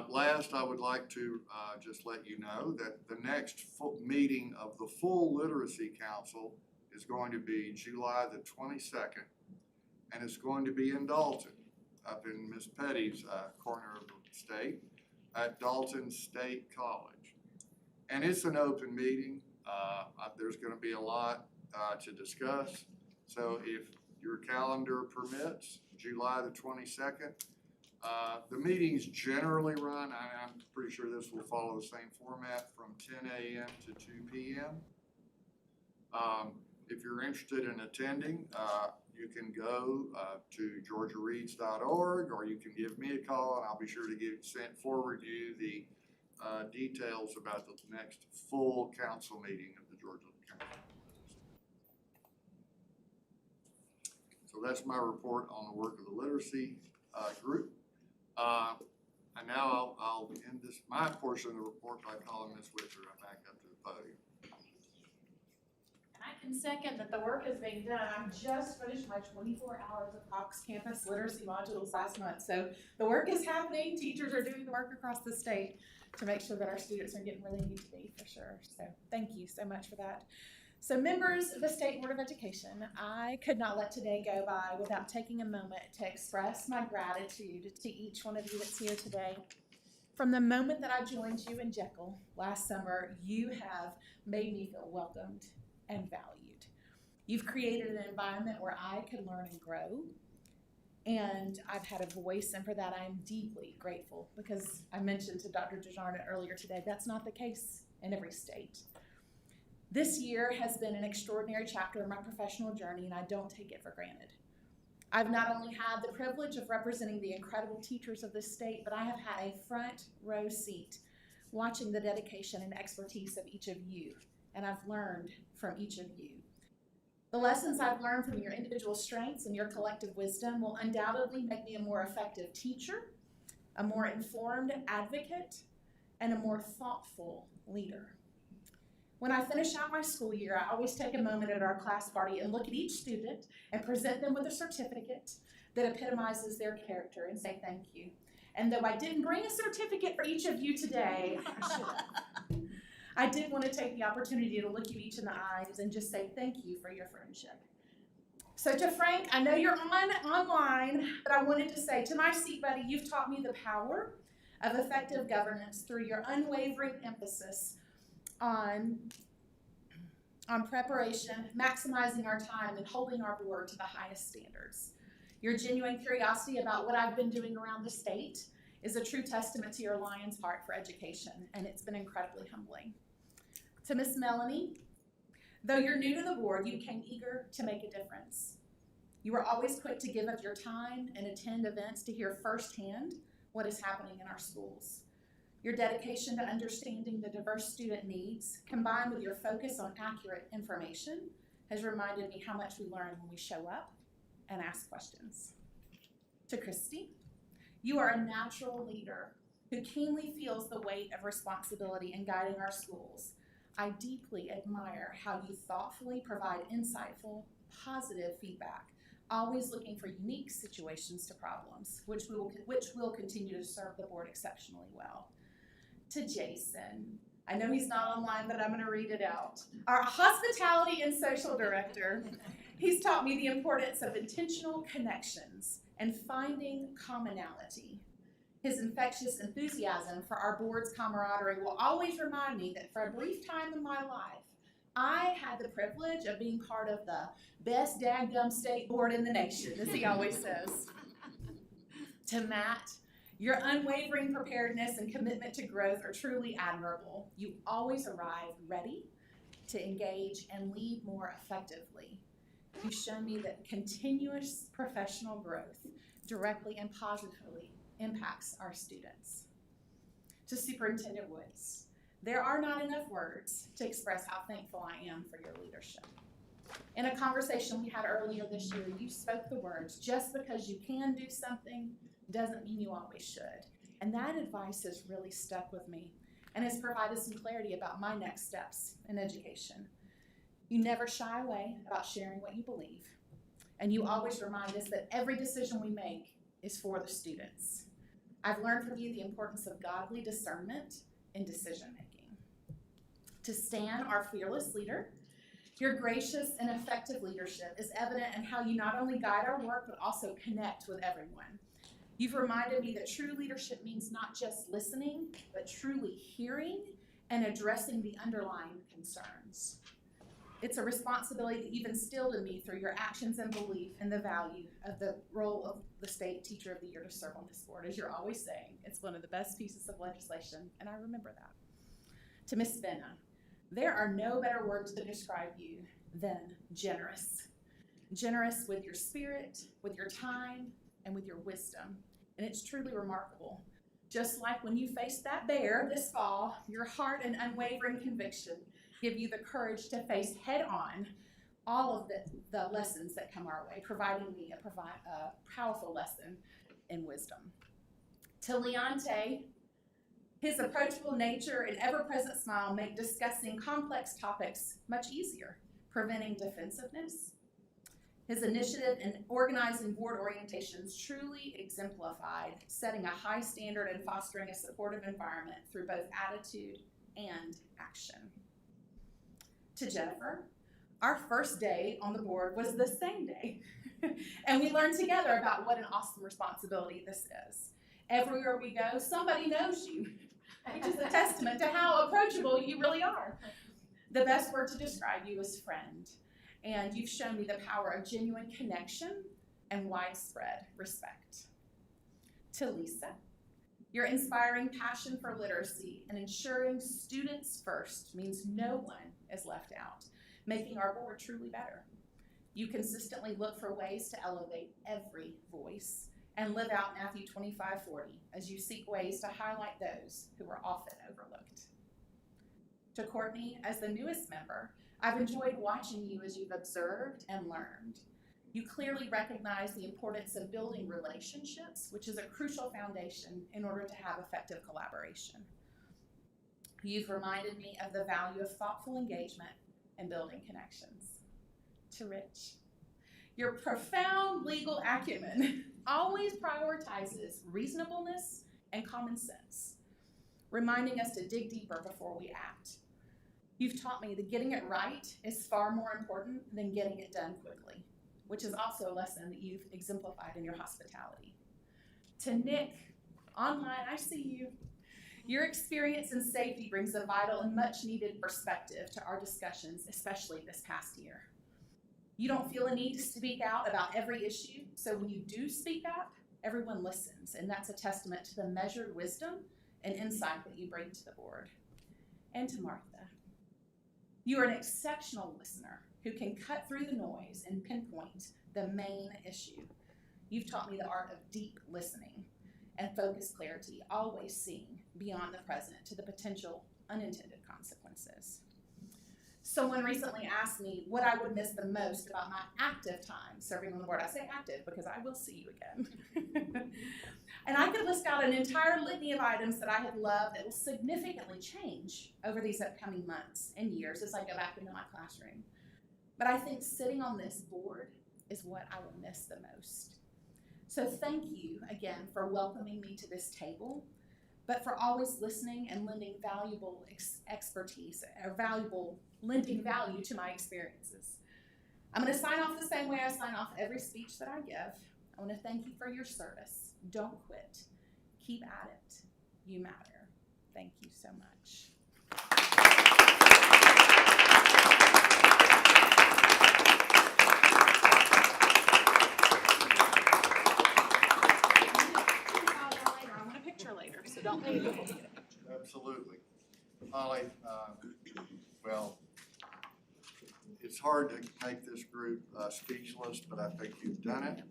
B: Last, I would like to just let you know that the next meeting of the full Literacy Council is going to be July the 22nd, and it's going to be in Dalton, up in Miss Petty's corner of the state, at Dalton State College. And it's an open meeting. There's going to be a lot to discuss. So if your calendar permits, July the 22nd. The meetings generally run, I'm pretty sure this will follow the same format, from 10 a.m. to 2 p.m. If you're interested in attending, you can go to georgiareads.org, or you can give me a call, and I'll be sure to forward you the details about the next full council meeting of the Georgia Council. So that's my report on the work of the literacy group. And now I'll end my portion of the report by calling Ms. Whitcher back up to the podium.
C: And I can second that the work is being done. I just finished my 24 hours of Cox Campus literacy modules last month. So the work is happening. Teachers are doing the work across the state to make sure that our students are getting where they need to be, for sure. So thank you so much for that. So members of the State Board of Education, I could not let today go by without taking a moment to express my gratitude to each one of you that's here today. From the moment that I joined you in Jekyll last summer, you have made me feel welcomed and valued. You've created an environment where I could learn and grow, and I've had a voice, and for that I am deeply grateful, because I mentioned to Dr. DeJarnett earlier today, that's not the case in every state. This year has been an extraordinary chapter in my professional journey, and I don't take it for granted. I've not only had the privilege of representing the incredible teachers of this state, but I have had a front row seat watching the dedication and expertise of each of you, and I've learned from each of you. The lessons I've learned from your individual strengths and your collective wisdom will undoubtedly make me a more effective teacher, a more informed advocate, and a more thoughtful leader. When I finish out my school year, I always take a moment at our class party and look at each student and present them with a certificate that epitomizes their character and say thank you. And though I didn't bring a certificate for each of you today, I should have. I did want to take the opportunity to look you each in the eyes and just say thank you for your friendship. So to Frank, I know you're online, but I wanted to say, to my seat buddy, you've taught me the power of effective governance through your unwavering emphasis on preparation, maximizing our time, and holding our board to the highest standards. Your genuine curiosity about what I've been doing around the state is a true testament to your lion's heart for education, and it's been incredibly humbling. To Miss Melanie, though you're new to the board, you came eager to make a difference. You were always quick to give of your time and attend events to hear firsthand what is happening in our schools. Your dedication to understanding the diverse student needs, combined with your focus on accurate information, has reminded me how much we learn when we show up and ask questions. To Christy, you are a natural leader who keenly feels the weight of responsibility in guiding our schools. I deeply admire how you thoughtfully provide insightful, positive feedback, always looking for unique situations to problems, which will continue to serve the board exceptionally well. To Jason, I know he's not online, but I'm going to read it out. Our hospitality and social director, he's taught me the importance of intentional connections and finding commonality. His infectious enthusiasm for our board's camaraderie will always remind me that for a brief time in my life, I had the privilege of being part of the best dadgum state board in the nation, as he always says. To Matt, your unwavering preparedness and commitment to growth are truly admirable. You always arrive ready to engage and lead more effectively. You've shown me that continuous professional growth directly and positively impacts our students. To Superintendent Woods, there are not enough words to express how thankful I am for your leadership. In a conversation we had earlier this year, you spoke the words, just because you can do something doesn't mean you always should. And that advice has really stuck with me and has provided some clarity about my next steps in education. You never shy away about sharing what you believe, and you always remind us that every decision we make is for the students. I've learned from you the importance of godly discernment in decision-making. To Stan, our fearless leader, your gracious and effective leadership is evident in how you not only guide our work, but also connect with everyone. You've reminded me that true leadership means not just listening, but truly hearing and addressing the underlying concerns. It's a responsibility that you've instilled in me through your actions and belief in the value of the role of the State Teacher of the Year to serve on this board. As you're always saying, it's one of the best pieces of legislation, and I remember that. To Miss Benna, there are no better words to describe you than generous. Generous with your spirit, with your time, and with your wisdom. And it's truly remarkable. Just like when you faced that bear this fall, your heart and unwavering conviction give you the courage to face head on all of the lessons that come our way, providing me a powerful lesson in wisdom. To Leonte, his approachable nature and ever-present smile make discussing complex topics much easier, preventing defensiveness. His initiative in organizing board orientations truly exemplified setting a high standard and fostering a supportive environment through both attitude and action. To Jennifer, our first day on the board was the same day, and we learned together about what an awesome responsibility this is. Everywhere we go, somebody knows you, which is a testament to how approachable you really are. The best word to describe you is friend, and you've shown me the power of genuine connection and widespread respect. To Lisa, your inspiring passion for literacy and ensuring students first means no one is left out, making our board truly better. You consistently look for ways to elevate every voice and live out Matthew 25:40 as you seek ways to highlight those who are often overlooked. To Courtney, as the newest member, I've enjoyed watching you as you've observed and learned. You clearly recognize the importance of building relationships, which is a crucial foundation in order to have effective collaboration. You've reminded me of the value of thoughtful engagement and building connections. To Rich, your profound legal acumen always prioritizes reasonableness and common sense, reminding us to dig deeper before we act. You've taught me that getting it right is far more important than getting it done quickly, which is also a lesson that you've exemplified in your hospitality. To Nick, online, I see you. Your experience in safety brings a vital and much needed perspective to our discussions, especially this past year. You don't feel a need to speak out about every issue, so when you do speak up, everyone listens, and that's a testament to the measured wisdom and insight that you bring to the board. And to Martha, you are an exceptional listener who can cut through the noise and pinpoint the main issue. You've taught me the art of deep listening and focused clarity, always seeing beyond the present to the potential unintended consequences. Someone recently asked me what I would miss the most about my active time serving on the board. I say active because I will see you again. And I could list out an entire litany of items that I have loved that will significantly change over these upcoming months and years as I go back into my classroom. But I think sitting on this board is what I will miss the most. So thank you again for welcoming me to this table, but for always listening and lending valuable expertise, or lending value to my experiences. I'm going to sign off the same way I sign off every speech that I give. I want to thank you for your service. Don't quit. Keep at it. You matter. Thank you so much. I want a picture later, so don't leave.
B: Absolutely. Holly, well, it's hard to make this group speechless, but I think you've done it.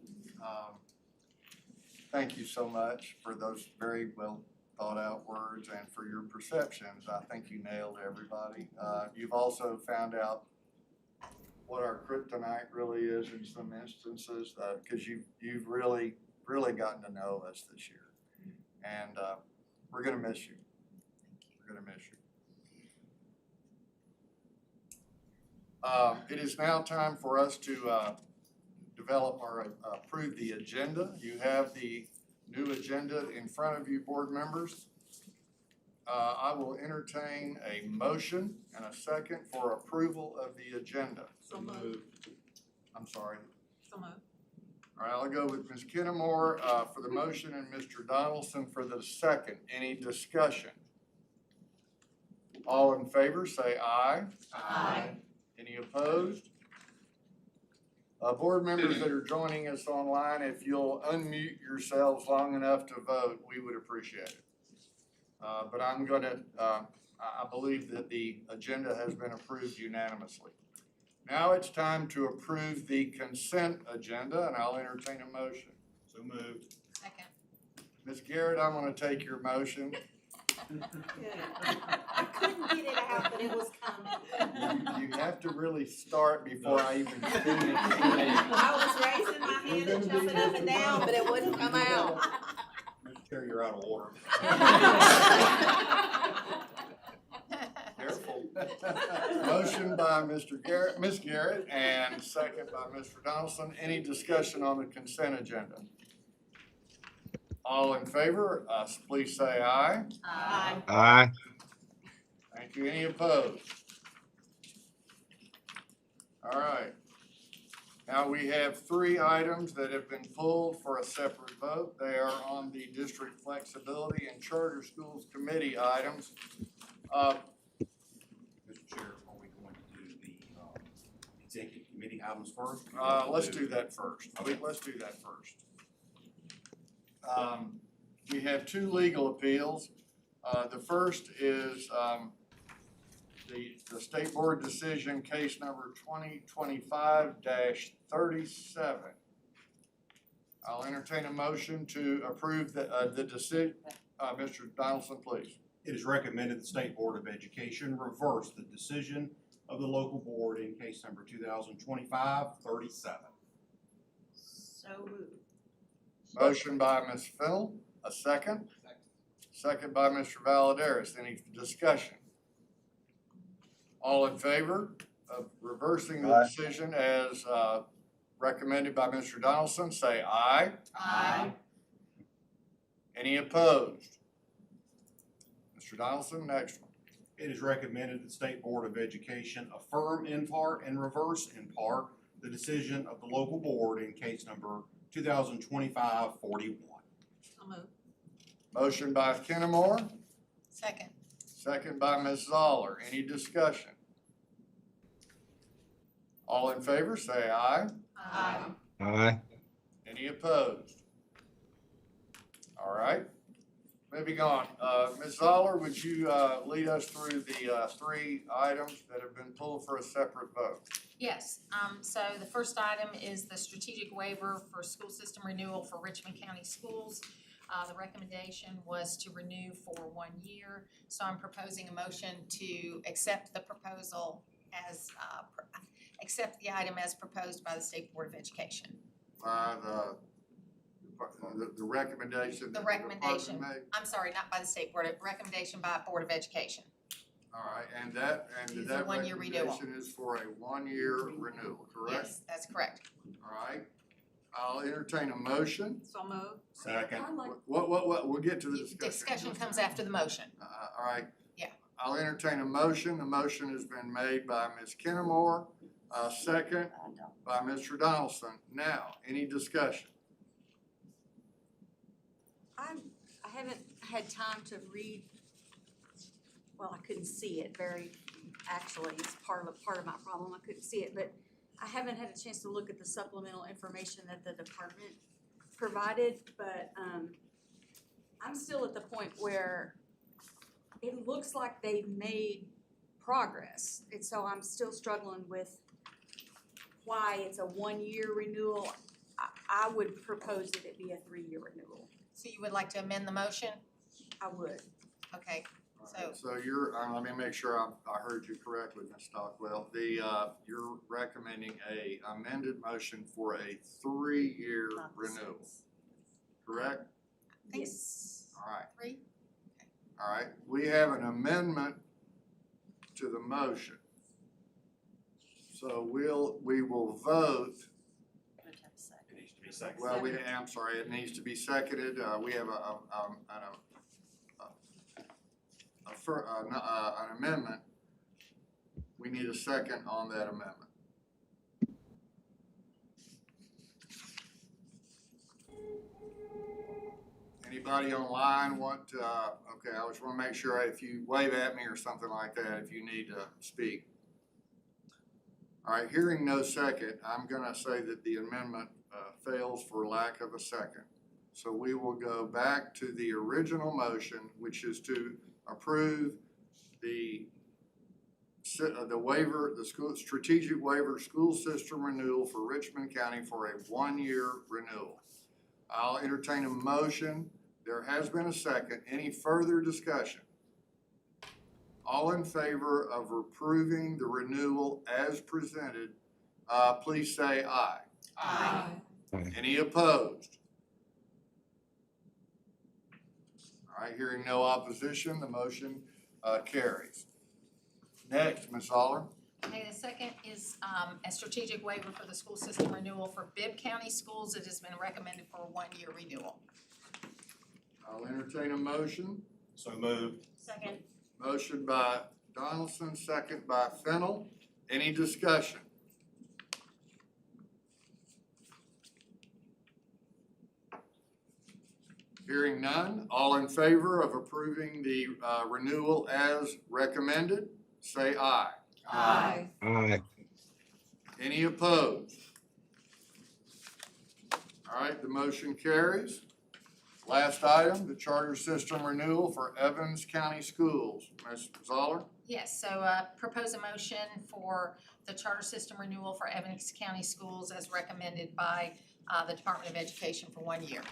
B: Thank you so much for those very well thought out words and for your perceptions. I think you nailed everybody. You've also found out what our kryptonite really is in some instances, because you've really gotten to know us this year. And we're gonna miss you. We're gonna miss you. It is now time for us to develop or approve the agenda. You have the new agenda in front of you, board members. I will entertain a motion and a second for approval of the agenda.
J: So moved.
B: I'm sorry.
J: So moved.
B: All right, I'll go with Ms. Kennemore for the motion and Mr. Donaldson for the second. Any discussion? All in favor, say aye.
J: Aye.
B: Any opposed? Board members that are joining us online, if you'll unmute yourselves long enough to vote, we would appreciate it. But I'm gonna, I believe that the agenda has been approved unanimously. Now it's time to approve the consent agenda, and I'll entertain a motion.
I: So moved.
H: Second.
B: Ms. Garrett, I'm gonna take your motion.
N: I couldn't get it out, but it was coming.
B: You have to really start before I even finish.
N: I was raising my hand and jumping up and down, but it wouldn't come out.
I: Mr. Chair, you're out of order.
B: Careful. Motion by Mr. Garrett, Ms. Garrett, and second by Mr. Donaldson. Any discussion on the consent agenda? All in favor, please say aye.
N: Aye.
A: Aye.
B: Thank you. Any opposed? All right. Now we have 3 items that have been pulled for a separate vote. They are on the District Flexibility and Charter Schools Committee items.
I: Mr. Chair, are we going to do the executive committee items first?
B: Let's do that first. Let's do that first. We have 2 legal appeals. The first is the State Board decision, case number 2025-37. I'll entertain a motion to approve the decision. Mr. Donaldson, please.
I: It is recommended the State Board of Education reverse the decision of the local board in case number 2025-37.
F: So moved.
B: Motion by Ms. Fennell, a second. Second by Mr. Valladares. Any discussion? All in favor of reversing the decision as recommended by Mr. Donaldson, say aye.
J: Aye.
B: Any opposed? Mr. Donaldson, next one.
I: It is recommended the State Board of Education affirm in part and reverse in part the decision of the local board in case number 2025-41.
J: So moved.
B: Motion by Kennemore,
H: Second.
B: second by Ms. Zoller. Any discussion? All in favor, say aye.
J: Aye.
A: Aye.
B: Any opposed? All right, moving on. Ms. Zoller, would you lead us through the 3 items that have been pulled for a separate vote?
H: Yes, so the first item is the strategic waiver for school system renewal for Richmond County Schools. The recommendation was to renew for 1 year, so I'm proposing a motion to accept the proposal as, accept the item as proposed by the State Board of Education.
B: By the recommendation.
H: The
B: that
H: recommendation,
B: department made?
H: I'm sorry, not by the State Board, recommendation by Board of Education.
B: All right, and that
H: It's a 1-year renewal.
B: recommendation is for a 1-year renewal, correct?
H: Yes, that's correct.
B: All right, I'll entertain a motion.
J: So moved.
I: Second.
B: What, we'll get to the discussion.
H: Discussion comes after the motion.
B: All right.
H: Yeah.
B: I'll entertain a motion. The motion has been made by Ms. Kennemore, second by Mr. Donaldson. Now, any discussion?
N: I have
P: had time to read, well, I couldn't see it actually, it's part of my problem, I couldn't see it, but I haven't had a chance to look at the supplemental information that the department provided, but, I'm still at the point where it looks like they've made progress, and so I'm still struggling with why it's a 1-year renewal. I would propose that it be a 3-year renewal.
H: So you would like to amend the motion?
P: I would.
H: Okay, so,
B: So you're, let me make sure I heard you correctly, Ms. Stockwell. You're recommending a amended motion for a 3-year renewal, correct?
P: Yes.
B: All right.
H: 3?
B: All right, we have an amendment to the motion. So we will vote.
I: It needs to be seconded.
B: Well, I'm sorry, it needs to be seconded. We have an amendment. We need a second on that amendment. Anybody online want to, okay, I just want to make sure if you wave at me or something like that, if you need to speak. All right, hearing no second, I'm gonna say that the amendment fails for lack of a second. So we will go back to the original motion, which is to approve the waiver, the strategic waiver school system renewal for Richmond County for a 1-year renewal. I'll entertain a motion. There has been a second. Any further discussion? All in favor of approving the renewal as presented, please say aye.
H: Aye.
B: Any opposed? All right, hearing no opposition, the motion carries. Next, Ms. Aller.
H: Okay, the second is a strategic waiver for the school system renewal for Bibb County Schools. It has been recommended for a 1-year renewal.
B: I'll entertain a motion.
I: So moved.
P: Second.
B: Motion by Donaldson, second by Fennel. Any discussion? Hearing none, all in favor of approving the renewal as recommended, say aye.
H: Aye.
A: Aye.
B: Any opposed? All right, the motion carries. Last item, the charter system renewal for Evans County Schools. Ms. Zoller?
H: Yes, so propose a motion for the charter system renewal for Evans County Schools as recommended by the Department of Education for 1 year.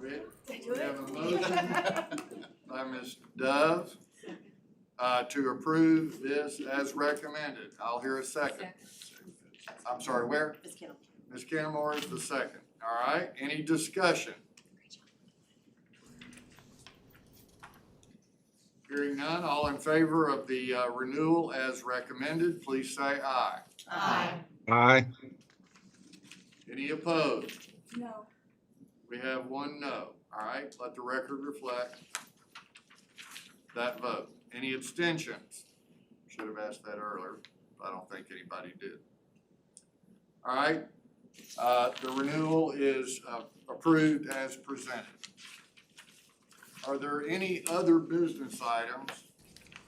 B: We have a motion by Ms. Dove to approve this as recommended. I'll hear a second. I'm sorry, where?
F: Ms. Kittle.
B: Ms. Canamore is the second. All right, any discussion? Hearing none, all in favor of the renewal as recommended, please say aye.
H: Aye.
A: Aye.
B: Any opposed?
M: No.
B: We have 1 no. All right, let the record reflect that vote. Any abstentions? Should have asked that earlier. I don't think anybody did. All right, the renewal is approved as presented. Are there any other business items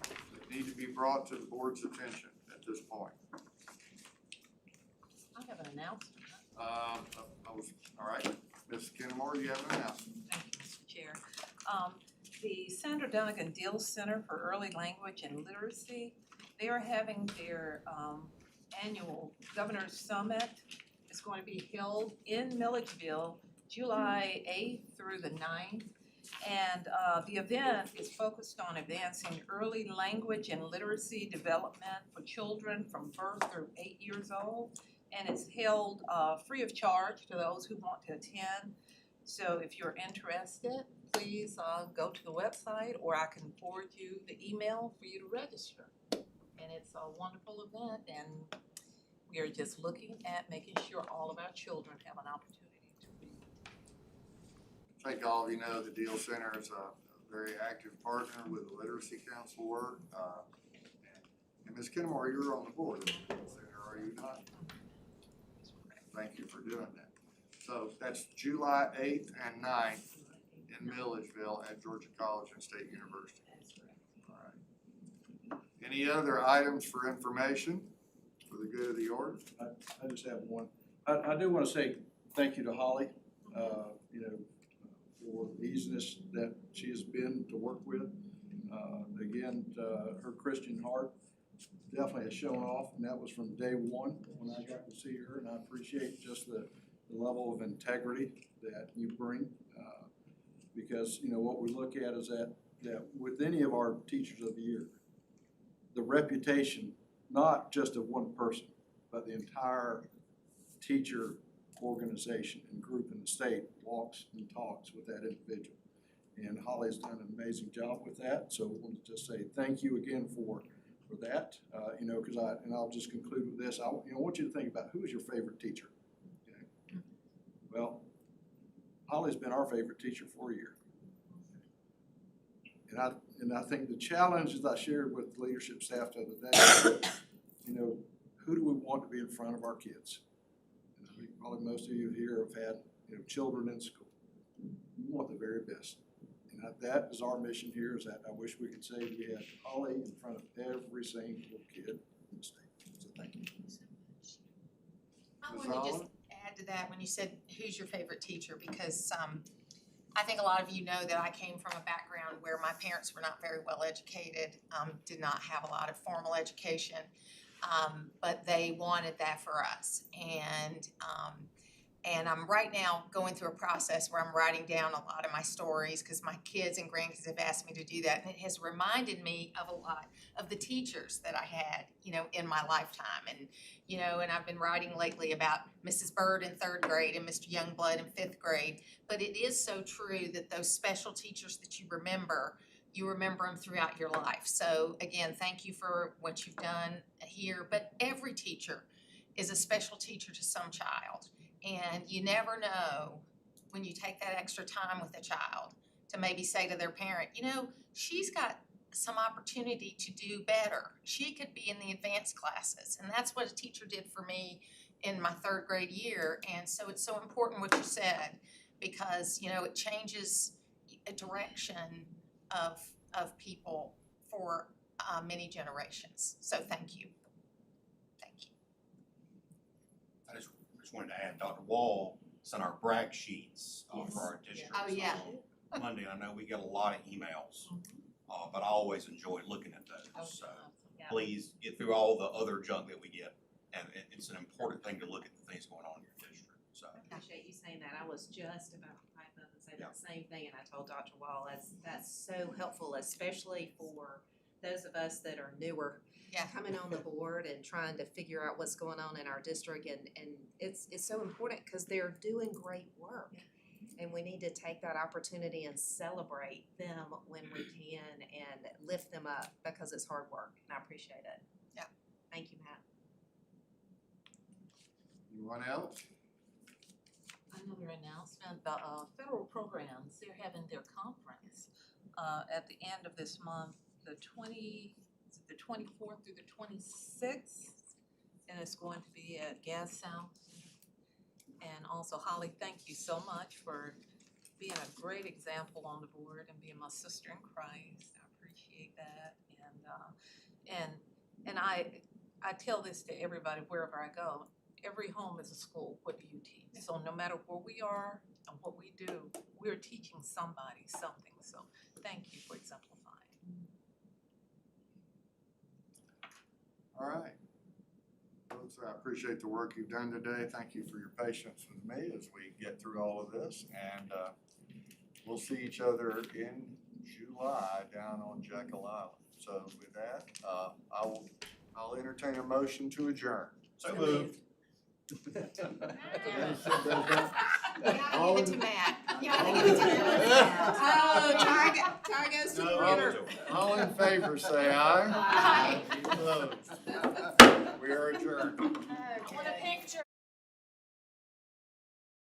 B: that need to be brought to the board's attention at this point?
J: I have an announcement.
B: All right, Ms. Kenmore, you have an announcement.
J: Thank you, Mr. Chair. The Sandra Dunnigan Deal Center for Early Language and Literacy, they are having their annual Governor's Summit. It's going to be held in Milledgeville, July 8th through the 9th. And the event is focused on advancing early language and literacy development for children from birth through 8 years old. And it's held free of charge to those who want to attend. So if you're interested, please go to the website, or I can forward you the email for you to register. And it's a wonderful event, and we are just looking at making sure all of our children have an opportunity to read.
B: I think all of you know the Deal Center is a very active partner with the Literacy Council work. And Ms. Kenmore, you're on the board of the Deal Center, are you not? Thank you for doing that. So that's July 8th and 9th in Milledgeville at Georgia College and State University. All right. Any other items for information for the good of the order?
K: I just have one. I do want to say thank you to Holly, you know, for the easiness that she has been to work with. Again, her Christian heart definitely has shown off, and that was from day one when I got to see her, and I appreciate just the level of integrity that you bring. Because, you know, what we look at is that with any of our teachers of the year, the reputation, not just of one person, but the entire teacher organization and group in the state walks and talks with that individual. And Holly's done an amazing job with that, so I want to just say thank you again for that. You know, because I'll just conclude with this. I want you to think about who is your favorite teacher. Okay? Well, Holly's been our favorite teacher for a year. And I think the challenge, as I shared with the leadership staff the other day, you know, who do we want to be in front of our kids? And I think probably most of you here have had, you know, children in school. We want the very best. And that is our mission here, is that I wish we could say we had Holly in front of every single kid in the state. So thank you.
H: I want to just add to that when you said, who's your favorite teacher? Because I think a lot of you know that I came from a background where my parents were not very well educated, did not have a lot of formal education, but they wanted that for us. And I'm right now going through a process where I'm writing down a lot of my stories because my kids and grandkids have asked me to do that. And it has reminded me of a lot of the teachers that I had, you know, in my lifetime. And, you know, and I've been writing lately about Mrs. Bird in 3rd grade and Mr. Youngblood in 5th grade. But it is so true that those special teachers that you remember them throughout your life. So again, thank you for what you've done here. But every teacher is a special teacher to some child. And you never know when you take that extra time with a child to maybe say to their parent, you know, she's got some opportunity to do better. She could be in the advanced classes. And that's what a teacher did for me in my 3rd grade year. And so it's so important what you said, because, you know, it changes a direction of people for many generations. So thank you.
I: I just wanted to add, Dr. Wall sent our brag sheets for our district.
H: Oh, yeah.
I: On Monday, I know we get a lot of emails, but I always enjoy looking at those. So please get through all the other junk that we get, and it's an important thing to look at the things going on in your district. So
N: I appreciate you saying that. I was just about to pipe up and say that same thing, and I told Dr. Wall that's so helpful, especially for those of us that are newer. Coming on the board and trying to figure out what's going on in our district, and it's so important because they're doing great work. And we need to take that opportunity and celebrate them when we can and lift them up because it's hard work, and I appreciate it.
H: Yeah.
N: Thank you, Matt.
B: Anyone else?
J: Another announcement, the federal programs, they're having their conference at the end of this month, the 24th through the 26th, and it's going to be at Gas South. And also, Holly, thank you so much for being a great example on the board and being my sister in Christ. I appreciate that. And I tell this to everybody wherever I go. Every home is a school. What do you teach? So no matter where we are and what we do, we're teaching somebody something. So thank you for exemplifying.
B: All right. Folks, I appreciate the work you've done today. Thank you for your patience with me as we get through all of this. And we'll see each other in July down on Jekyll Island. So with that, I'll entertain a motion to adjourn.
I: So moved.
H: All give it to Matt.
N: Ty goes to the winner.
B: All in favor, say aye.
H: Aye.
B: Opposed? We are adjourned.
H: I want a picture.